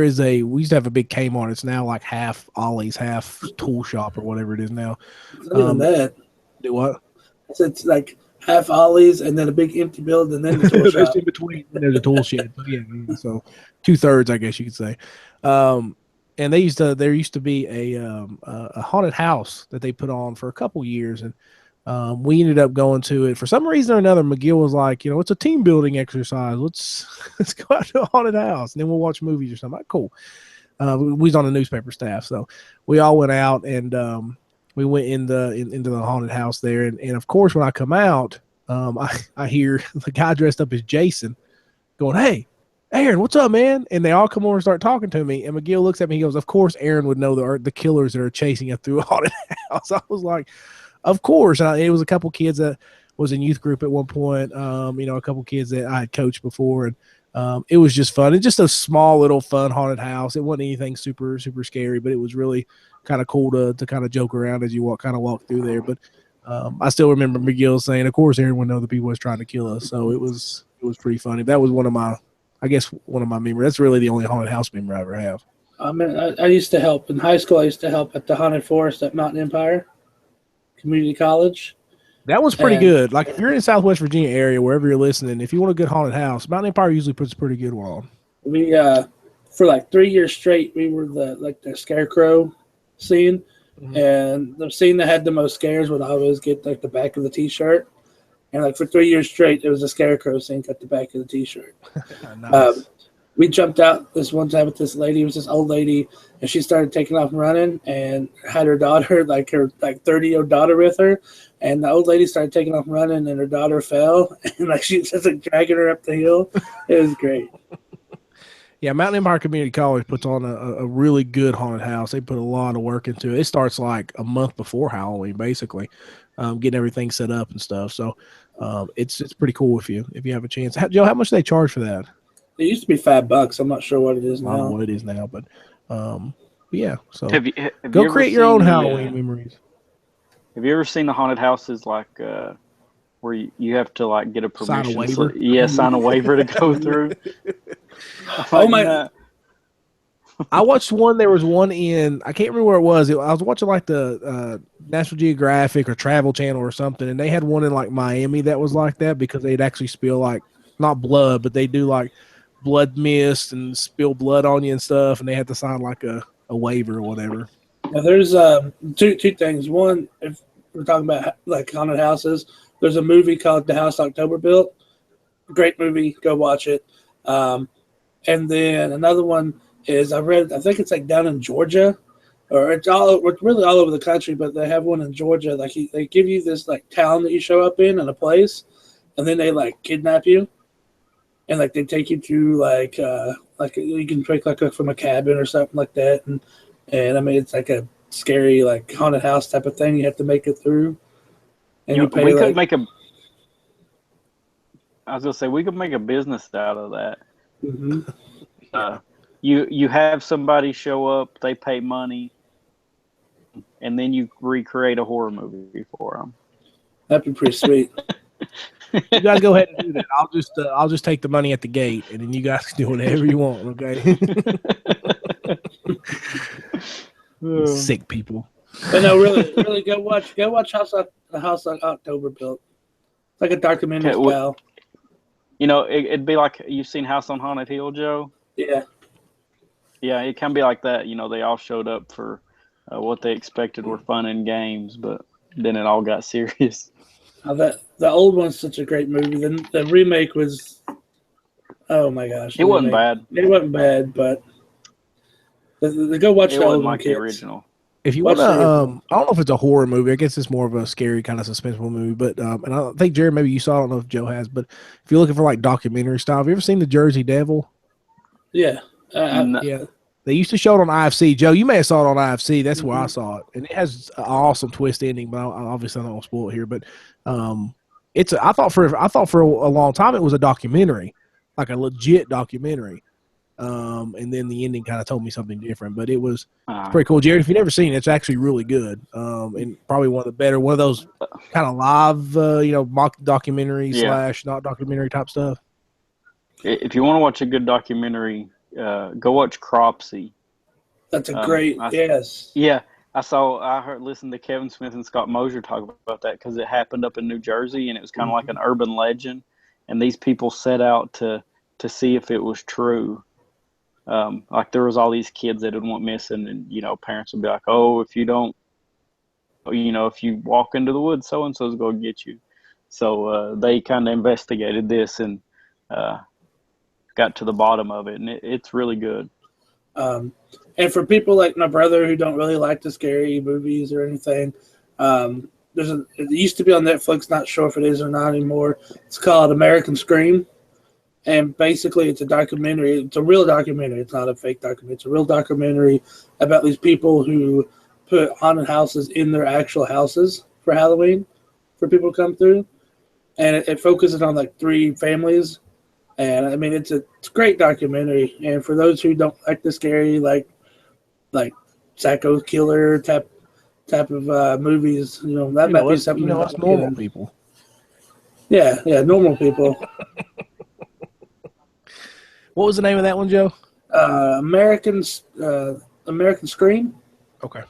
we used to have a big Kmart. It's now like half Ollie's, half tool shop or whatever it is now. It's not even that. Do what? It's like half Ollie's and then a big empty building and then the tool shop. In between, and there's a tool shed. But yeah, so 2/3, I guess you could say. And there used to be a haunted house that they put on for a couple years, and we ended up going to it for some reason or another. McGill was like, it's a team building exercise. Let's go out to a haunted house and then we'll watch movies or something. Like, cool. We was on the newspaper staff, so we all went out and we went into the haunted house there. And of course, when I come out, I hear the guy dressed up as Jason going, "Hey, Aaron, what's up, man?" And they all come over and start talking to me. And McGill looks at me. He goes, "Of course, Aaron would know the killers that are chasing us through a haunted house." I was like, "Of course." It was a couple kids that was in youth group at one point. A couple kids that I had coached before, and it was just fun. It's just a small little fun haunted house. It wasn't anything super super scary, but it was really kind of cool to kind of joke around as you walk through there. But I still remember McGill saying, "Of course, Aaron would know the people was trying to kill us." So it was pretty funny. That was one of my memories. That's really the only haunted house memory I ever have. I used to help in high school. I used to help at the Haunted Forest at Mountain Empire Community College. That was pretty good. Like if you're in the Southwest Virginia area, wherever you're listening, if you want a good haunted house, Mountain Empire usually puts a pretty good one on. We for like 3 years straight, we were the scarecrow scene, and the scene that had the most scares would always get like the back of the T-shirt. And like for 3 years straight, it was a scarecrow scene at the back of the T-shirt. Nice. We jumped out this one time with this lady. It was this old lady, and she started taking off and running, and had her daughter, her 30-year-old daughter, with her. And the old lady started taking off and running, and her daughter fell, and she was just dragging her up the hill. It was great. Yeah, Mountain Empire Community College puts on a really good haunted house. They put a lot of work into it. It starts like a month before Halloween, basically, getting everything set up and stuff. So it's pretty cool if you have a chance. Joe, how much do they charge for that? It used to be $5. I'm not sure what it is now. I don't know what it is now, but yeah. So have go create your own Halloween memories. Have you ever seen the haunted houses where you have to get a permission? Sign a waiver? Sign a waiver to go through. Oh my! I watched one. There was one in, I can't remember where it was. I was watching the National Geographic or Travel Channel or something, and they had one in Miami that was like that because they'd actually spill not blood, but they do blood mist and spill blood on you and stuff, and they had to sign a waiver or whatever. Now there's two things. One, if we're talking about haunted houses, there's a movie called The House October Built. Great movie, go watch it. And then another one is I think it's down in Georgia, or it's really all over the country, but they have one in Georgia. They give you this town that you show up in a place, and then they kidnap you. And they take you to you can pick from a cabin or something like that, and it's a scary haunted house type of thing. You have to make it through, and you pay. I was gonna say we could make a business out of that. Mm-hmm. You have somebody show up, they pay money, and then you recreate a horror movie for them. That'd be pretty sweet. You guys go ahead and do that. I'll just take the money at the gate, and then you guys can do whatever you want. Okay. Sick people. But no, really, go watch the House October Built. It's like a documentary style. It'd be like, you've seen House on Haunted Hill, Joe? Yeah. Yeah, it can be like that. They all showed up for what they expected were fun and games, but then it all got serious. The old one's such a great movie. Then the remake was, oh my gosh! It wasn't bad. It wasn't bad, but go watch the old one, kids. The original. If you want to, I don't know if it's a horror movie. I guess it's more of a scary kind of suspenseful movie. But and I think Jared, maybe you saw. I don't know if Joe has, but if you're looking for documentary style, have you ever seen The Jersey Devil? Yeah, yeah. They used to show it on IFC. Joe, you may have saw it on IFC. That's where I saw it, and it has an awesome twist ending. But obviously, I don't want to spoil it here. But I thought for a long time it was a documentary, like a legit documentary. And then the ending kind of told me something different, but it was pretty cool. Jared, if you've never seen it, it's actually really good. And probably one of those kind of live, mock documentary / not documentary type stuff. If you want to watch a good documentary, go watch Cropsy. That's a great, yes. Yeah, listened to Kevin Smith and Scott Mosier talk about that because it happened up in New Jersey, and it was kind of like an urban legend. And these people set out to see if it was true. Like there was all these kids that had went missing, and parents would be like, "Oh, if you don't, if you walk into the woods, so and so's gonna get you." So they kind of investigated this and got to the bottom of it, and it's really good. And for people like my brother who don't really like the scary movies or anything, it used to be on Netflix. Not sure if it is or not anymore. It's called American Scream, and basically it's a documentary. It's a real documentary. It's not a fake documentary. It's a real documentary about these people who put haunted houses in their actual houses for Halloween for people to come through, and it focuses on like 3 families. And I mean, it's a great documentary. And for those who don't like the scary, like psycho killer type of movies, that might be something. Us normal people. Yeah, normal people. What was the name of that one, Joe? American Scream. Okay.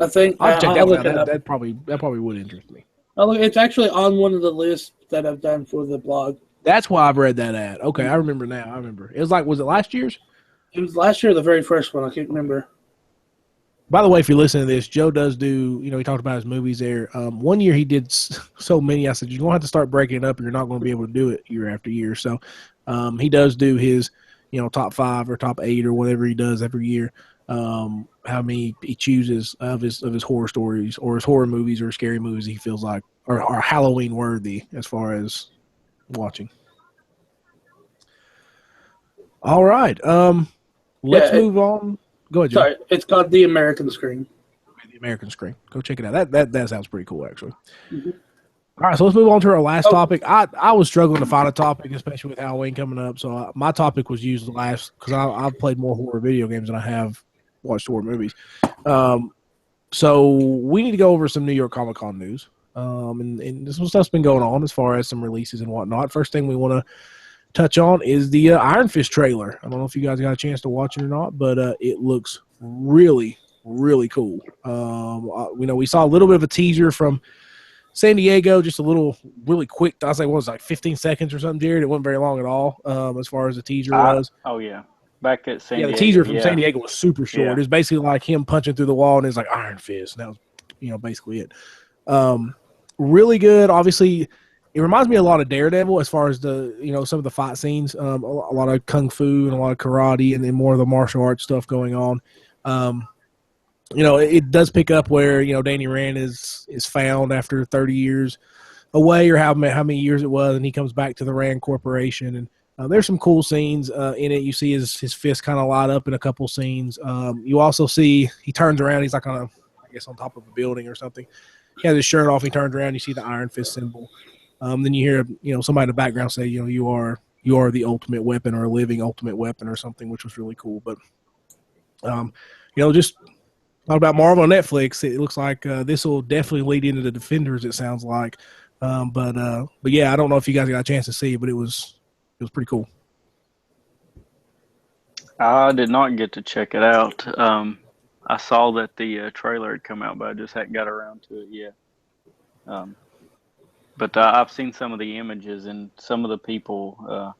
I think I'll check that one out. That probably would interest me. Oh, look, it's actually on one of the lists that I've done for the blog. That's why I've read that ad. Okay, I remember now. I remember. It was was it last year's? It was last year, the very first one. I can't remember. By the way, if you're listening to this, Joe does do, he talked about his movies there. One year he did so many, I said, you're going to have to start breaking it up or you're not going to be able to do it year after year. So he does do his, top 5 or top 8 or whatever he does every year. How many he chooses of his horror stories or his horror movies or scary movies he feels like are Halloween worthy as far as watching. All right. Let's move on. Go ahead, Joe. Sorry, it's called The American Scream. The American Scream. Go check it out. That sounds pretty cool, actually. Mm-hmm. All right, so let's move on to our last topic. I was struggling to find a topic, especially with Halloween coming up. So my topic was used last because I've played more horror video games than I have watched horror movies. So we need to go over some New York ComicCon news. And some stuff's been going on as far as some releases and whatnot. First thing we want to touch on is the Iron Fist trailer. I don't know if you guys got a chance to watch it or not, but it looks really, really cool. We saw a little bit of a teaser from San Diego, just a little, really quick. I was like, what was it, like 15 seconds or something, Jared? It wasn't very long at all as far as the teaser was. Oh, yeah. Back at San Diego. Yeah, the teaser from San Diego was super short. Yeah. It was basically like him punching through the wall, and it's like Iron Fist. And that was, basically it. Really good. Obviously, it reminds me a lot of Daredevil as far as the, some of the fight scenes. A lot of kung fu and a lot of karate, and then more of the martial arts stuff going on. It does pick up where, Danny Rand is found after 30 years away, or how many years it was, and he comes back to the Rand Corporation. And there's some cool scenes in it. You see his fist kind of light up in a couple scenes. You also see he turns around. He's like on top of a building or something. He has his shirt off. He turns around. You see the Iron Fist symbol. Then you hear, somebody in the background say, you are the ultimate weapon, or a living ultimate weapon, or something, which was really cool. But, just talk about Marvel on Netflix. It looks like this will definitely lead into the Defenders. It sounds like, but yeah, I don't know if you guys got a chance to see it, but it was pretty cool. I did not get to check it out. I saw that the trailer had come out, but I just hadn't got around to it yet. But I've seen some of the images, and some of the people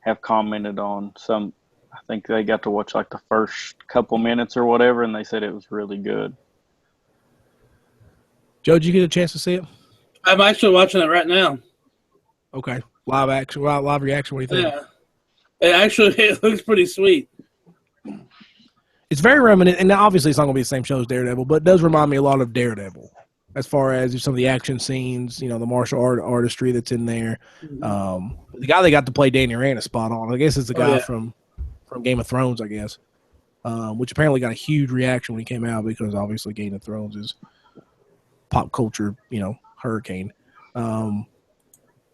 have commented on some. I think they got to watch like the first couple minutes or whatever, and they said it was really good. Joe, did you get a chance to see it? I'm actually watching it right now. Okay. Live action, live reaction. What do you think? Yeah. It looks pretty sweet. It's very reminiscent, and obviously it's not going to be the same show as Daredevil, but it does remind me a lot of Daredevil as far as some of the action scenes, the martial artistry that's in there. Mm-hmm. The guy they got to play Danny Rand is spot on. I guess it's the guy from Game of Thrones, I guess, which apparently got a huge reaction when he came out because obviously Game of Thrones is pop culture, hurricane.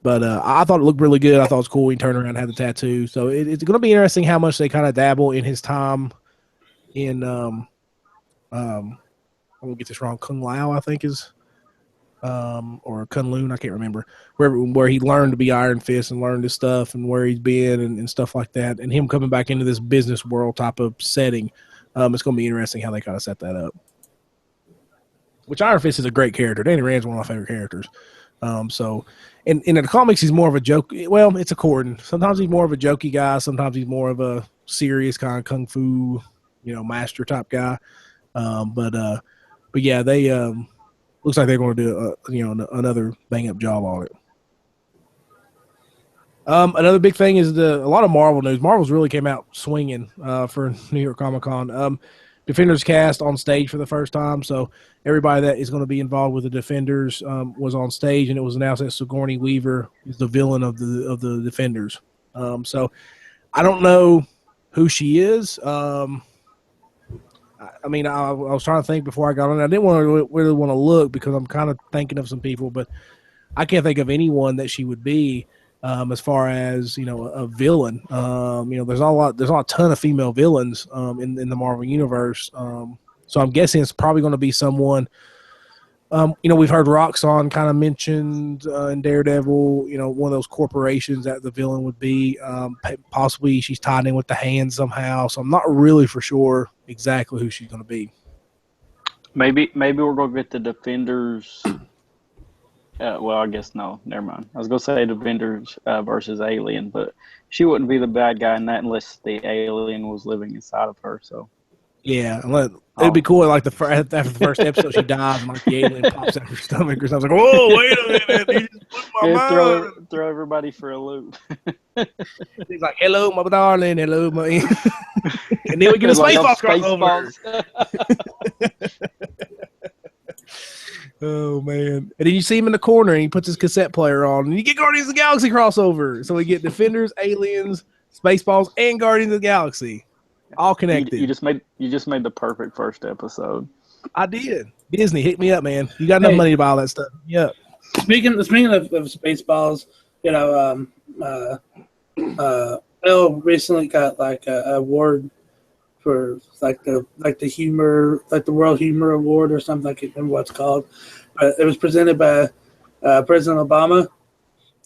But I thought it looked really good. I thought it was cool. He turned around and had the tattoo. So it's going to be interesting how much they kind of dabble in his time in I'm going to get this wrong, Kung Lao, I think is or Kunlun, I can't remember, where he learned to be Iron Fist and learned his stuff and where he's been and stuff like that, and him coming back into this business world type of setting. It's going to be interesting how they kind of set that up. Which Iron Fist is a great character. Danny Rand's one of my favorite characters. So, in the comics, he's more of a joke. Well, it's according. Sometimes he's more of a jokey guy. Sometimes he's more of a serious kind of kung fu, master type guy. But yeah, they looks like they're going to do another bang up job on it. Another big thing is a lot of Marvel news. Marvel's really came out swinging for New York ComicCon. Defenders cast on stage for the first time, so everybody that is going to be involved with the Defenders was on stage, and it was announced that Sigourney Weaver is the villain of the Defenders. So I don't know who she is. I was trying to think before I got on. I didn't really want to look because I'm kind of thinking of some people, but I can't think of anyone that she would be. As far as a villain, there's not a ton of female villains in the Marvel universe. So I'm guessing it's probably going to be someone. We've heard Roxxon kind of mentioned in Daredevil. One of those corporations that the villain would be. Possibly she's tied in with the Hand somehow. So I'm not really for sure exactly who she's going to be. Maybe we're going to get the Defenders. Well, I guess no. Never mind. I was going to say Defenders versus Alien, but she wouldn't be the bad guy in that unless the alien was living inside of her. So, yeah, it'd be cool. Like after the first episode, she dies and like the alien pops out her stomach or something. Like, whoa, wait a minute! You just blew my mind. Throw everybody for a loop. He's like, "Hello, my darling. Hello, my," and then we get a Spaceballs crossover. Oh, man. And then you see him in the corner, and he puts his cassette player on, and you get Guardians of the Galaxy crossover. So we get Defenders, Aliens, Spaceballs, and Guardians of the Galaxy. All connected. You just made the perfect first episode. I did. Disney, hit me up, man. You got enough money to buy all that stuff. Yeah. Speaking of Spaceballs, Elle recently got like a award for like the humor, like the World Humor Award or something. I can't remember what it's called, but it was presented by President Obama.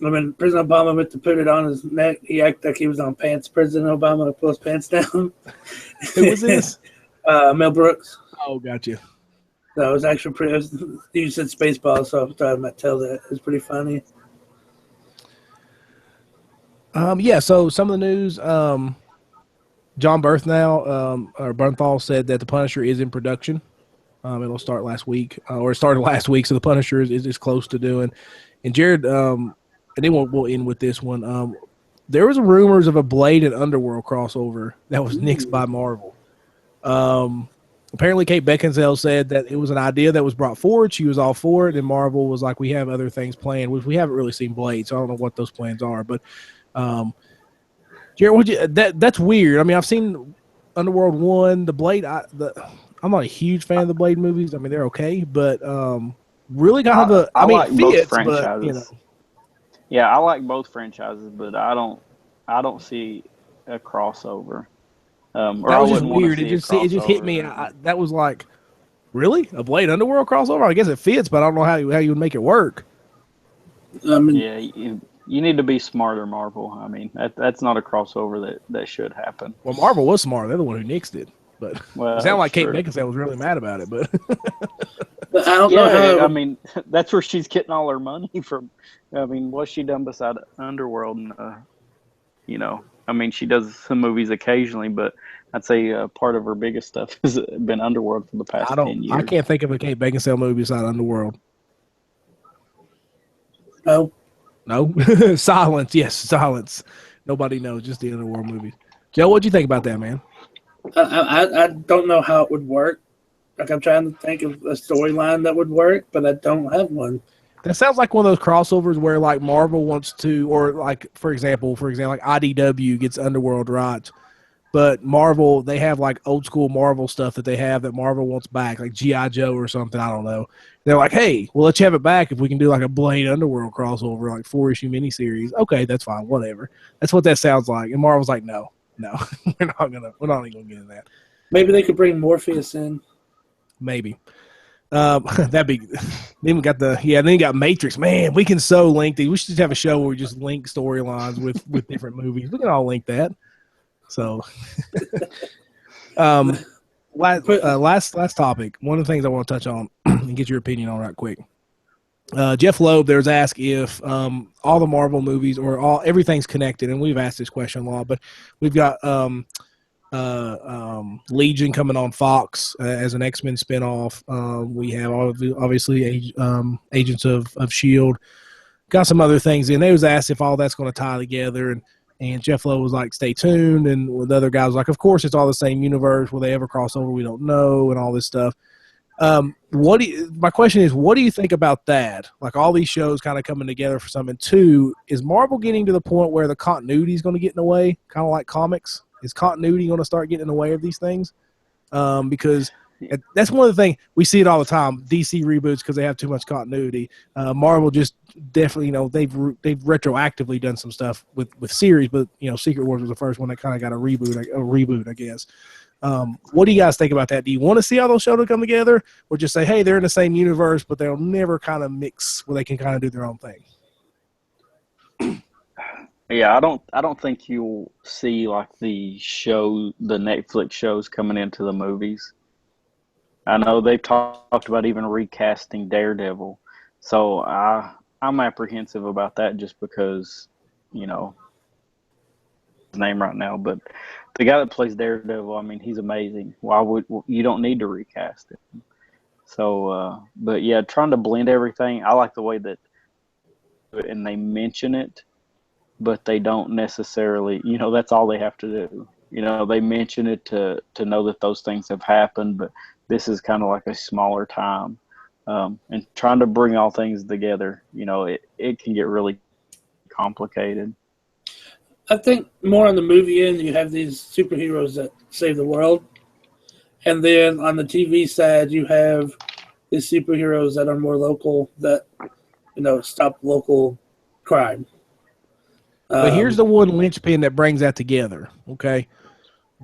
When President Obama went to put it on his neck, he acted like he was on pants. President Obama would pull his pants down. Who was this? Mel Brooks. Oh, gotcha. So it was actually pretty. You said Spaceballs, so I thought I might tell that. It was pretty funny. Yeah. So some of the news. John Bernthal said that The Punisher is in production. It'll start last week, or it started last week, so The Punisher is close to doing. And Jared, and then we'll end with this one. There was rumors of a Blade and Underworld crossover that was nixed by Marvel. Apparently, Kate Beckinsale said that it was an idea that was brought forward. She was all for it, and Marvel was like, we have other things planned, which we haven't really seen Blade, so I don't know what those plans are. But Jared, that's weird. I mean, I've seen Underworld 1, the Blade. I'm not a huge fan of the Blade movies. I mean, they're okay, but really kind of a. I mean, like it fits, both franchises. But Yeah, I like both franchises, but I don't see a crossover. That was just weird. It just hit me. That was like, really, a Blade Underworld crossover? I guess it fits, but I don't know how you would make it work. Yeah. You need to be smarter, Marvel. I mean, that's not a crossover that should happen. Well, Marvel was smart. They're the one who nixed it. But it sounded like Kate Beckinsale was really mad about it. But I don't know. I mean, that's where she's getting all her money from. I mean, what's she done beside Underworld? And, I mean, she does some movies occasionally, but I'd say part of her biggest stuff has been Underworld for the past 10 years. I can't think of a Kate Beckinsale movie beside Underworld. No? Silence. Yes, silence. Nobody knows. Just the Underworld movie. Joe, what'd you think about that, man? I don't know how it would work. Like, I'm trying to think of a storyline that would work, but I don't have one. That sounds like one of those crossovers where, like, Marvel wants to, or, like, for example, like IDW gets Underworld rights, but Marvel, they have, like, old school Marvel stuff that they have that Marvel wants back, like G.I. Joe or something. I don't know. They're like, hey, we'll let you have it back if we can do, like, a Blade Underworld crossover, like 4-issue miniseries. Okay, that's fine, whatever. That's what that sounds like. And Marvel's like, no, we're not even gonna get in that. Maybe they could bring Morpheus in. Maybe. That'd be. Then we got then you got Matrix. Man, we can so link these. We should just have a show where we just link storylines with different movies. We can all link that. So, last topic. One of the things I want to touch on and get your opinion on right quick. Jeff Loeb there was asked if all the Marvel movies or everything's connected, and we've asked this question a lot, but we've got Legion coming on Fox as an X-Men spinoff. We have obviously Agents of S.H.I.E.L.D. Got some other things in. They was asked if all that's going to tie together, and Jeff Lowe was like, stay tuned, and the other guy was like, of course it's all the same universe. Will they ever cross over? We don't know, and all this stuff. My question is, what do you think about that? Like all these shows kind of coming together for something. Two, is Marvel getting to the point where the continuity is going to get in the way, kind of like comics? Is continuity going to start getting in the way of these things? Because that's one of the things we see it all the time. DC reboots because they have too much continuity. Marvel just definitely, they've retroactively done some stuff with series, but Secret Wars was the first one that kind of got a reboot, I guess. What do you guys think about that? Do you want to see all those shows come together, or just say, hey, they're in the same universe, but they'll never kind of mix where they can kind of do their own thing? Yeah, I don't think you'll see like the Netflix shows coming into the movies. I know they've talked about even recasting Daredevil, so I'm apprehensive about that just because his name right now, but the guy that plays Daredevil, I mean, he's amazing. You don't need to recast it. So, but yeah, trying to blend everything. I like the way that, and they mention it, but they don't necessarily, that's all they have to do. They mention it to know that those things have happened, but this is kind of like a smaller time. And trying to bring all things together, it can get really complicated. I think more on the movie end, you have these superheroes that save the world. And then on the TV side, you have these superheroes that are more local that, stop local crime. But here's the one linchpin that brings that together, okay?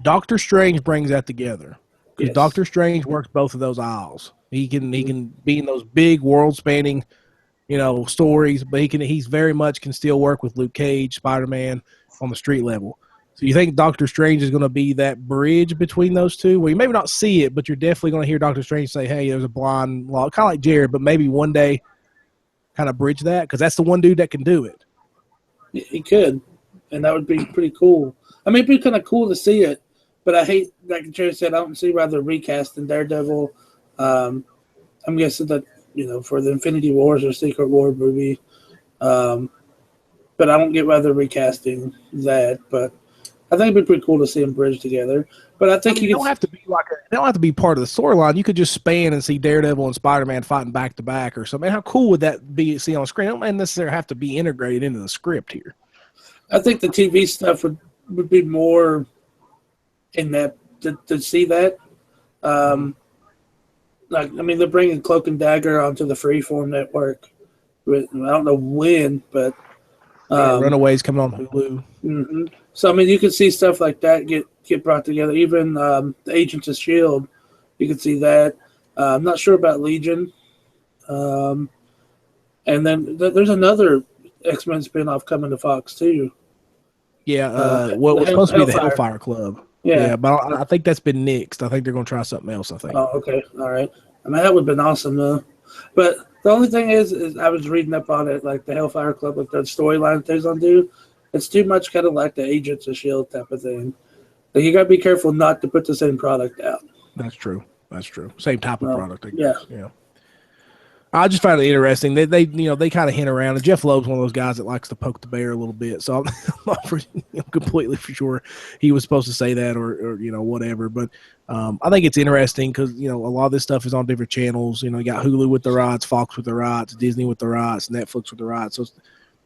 Doctor Strange brings that together. Because yes. Doctor Strange works both of those aisles. He can be in those big world-spanning, stories, but he's very much can still work with Luke Cage, Spider-Man on the street level. So you think Doctor Strange is going to be that bridge between those two? Well, you maybe not see it, but you're definitely going to hear Doctor Strange say, hey, there's a blind law, kind of like Jared, but maybe one day kind of bridge that, because that's the one dude that can do it. He could, and that would be pretty cool. I mean, it'd be kind of cool to see it, but I hate, like Jared said, I don't see why they're recasting Daredevil. I'm guessing that, for the Infinity Wars or Secret War movie. But I don't get why they're recasting that. But I think it'd be pretty cool to see them bridge together. But I think they don't have to be they don't have to be part of the storyline. You could just span and see Daredevil and Spider-Man fighting back to back or something. How cool would that be to see on screen? It don't necessarily have to be integrated into the script here. I think the TV stuff would be more in that to see that. They're bringing Cloak and Dagger onto the Freeform network. I don't know when, but Runaways coming on Hulu. Mm-hmm. So you could see stuff like that get brought together. Even the Agents of S.H.I.E.L.D., you could see that. I'm not sure about Legion. And then there's another X-Men spinoff coming to Fox too. Yeah, what's supposed to be the Hellfire Club. Yeah, but I think that's been nixed. I think they're going to try something else, I think. Oh, okay. All right. That would have been awesome, though. But the only thing is I was reading up on it, like the Hellfire Club, like the storyline things on do. It's too much kind of like the Agents of S.H.I.E.L.D. type of thing. Like, you got to be careful not to put the same product out. That's true. Same type of product, I guess. Yeah. I just find it interesting. They kind of hint around. And Jeff Loeb's one of those guys that likes to poke the bear a little bit. So I'm not completely for sure he was supposed to say that or whatever. But I think it's interesting because a lot of this stuff is on different channels. You got Hulu with the rights, Fox with the rights, Disney with the rights, Netflix with the rights. So it's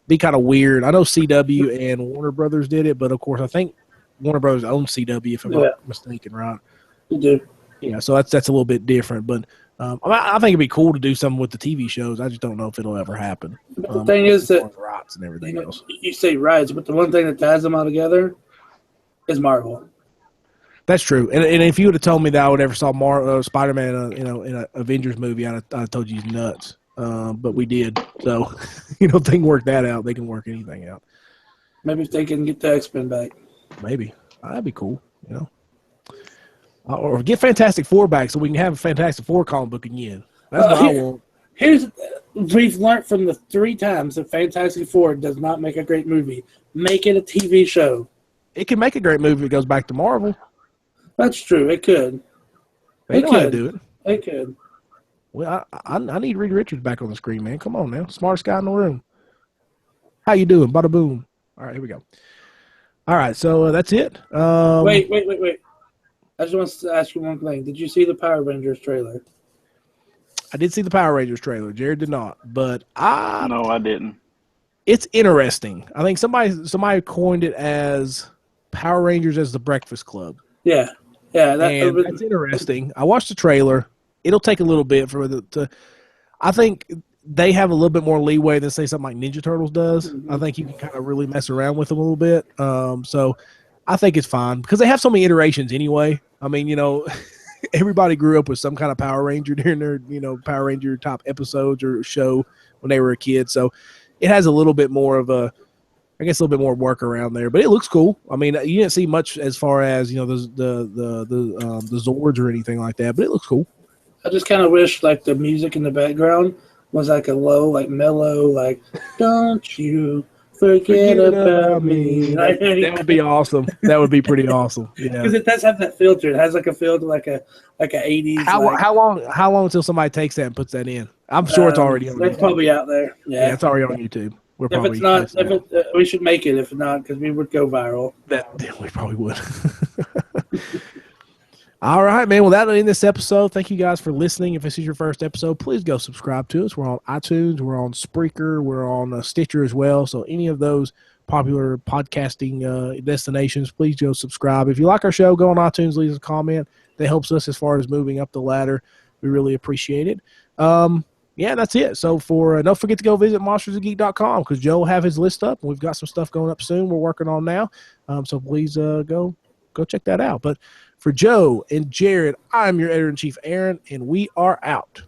be kind of weird. I know CW and Warner Brothers did it, but of course I think Warner Brothers owns CW if I'm not mistaken, right? They do. Yeah, so that's a little bit different, but. I think it'd be cool to do something with the TV shows. I just don't know if it'll ever happen. But the thing is that rights and everything else. You say rights, but the one thing that ties them all together is Marvel. That's true. And if you would have told me that I would ever saw Spider-Man, in an Avengers movie, I'd have told you he's nuts. But we did. So, they can work that out. They can work anything out. Maybe if they can get the X-Men back. Maybe. That'd be cool, Or get Fantastic Four back so we can have a Fantastic Four comic book again. That's what I want. We've learned from the 3 times that Fantastic Four does not make a great movie. Make it a TV show. It can make a great movie if it goes back to Marvel. That's true. It could. They know how to do it. It could. Well, I need Reed Richards back on the screen, man. Come on now. Smartest guy in the room. How you doing? Bada boom. All right, here we go. All right, so that's it. Wait. I just want to ask you one thing. Did you see the Power Rangers trailer? I did see the Power Rangers trailer. Jared did not, but No, I didn't. It's interesting. I think somebody coined it as Power Rangers as the Breakfast Club. Yeah. That's interesting. I watched the trailer. It'll take a little bit I think they have a little bit more leeway than say something like Ninja Turtles does. Mm-hmm. I think you can kind of really mess around with them a little bit. So I think it's fine because they have so many iterations anyway. I mean, everybody grew up with some kind of Power Ranger during their, Power Ranger top episodes or show when they were a kid. So it has a little bit more of a little bit more work around there, but it looks cool. I mean, you didn't see much as far as, the Zords or anything like that, but it looks cool. I just kind of wish the music in the background was a low, mellow, don't you forget about me. That would be awesome. That would be pretty awesome. Yeah, because it does have that filter. It has a filter like a 80s. How long until somebody takes that and puts that in? I'm sure it's already on YouTube. It's probably out there. Yeah, it's already on YouTube. If it's not, we should make it. If not, because we would go viral. We probably would. All right, man. Well, that'll end this episode. Thank you guys for listening. If this is your first episode, please go subscribe to us. We're on iTunes. We're on Spreaker. We're on Stitcher as well. So any of those popular podcasting destinations, please go subscribe. If you like our show, go on iTunes, leave us a comment. That helps us as far as moving up the ladder. We really appreciate it. That's it. So don't forget to go visit monstersofgeek.com because Joe will have his list up. We've got some stuff going up soon we're working on now. So please go check that out. But for Joe and Jared, I'm your editor-in-chief, Aaron, and we are out.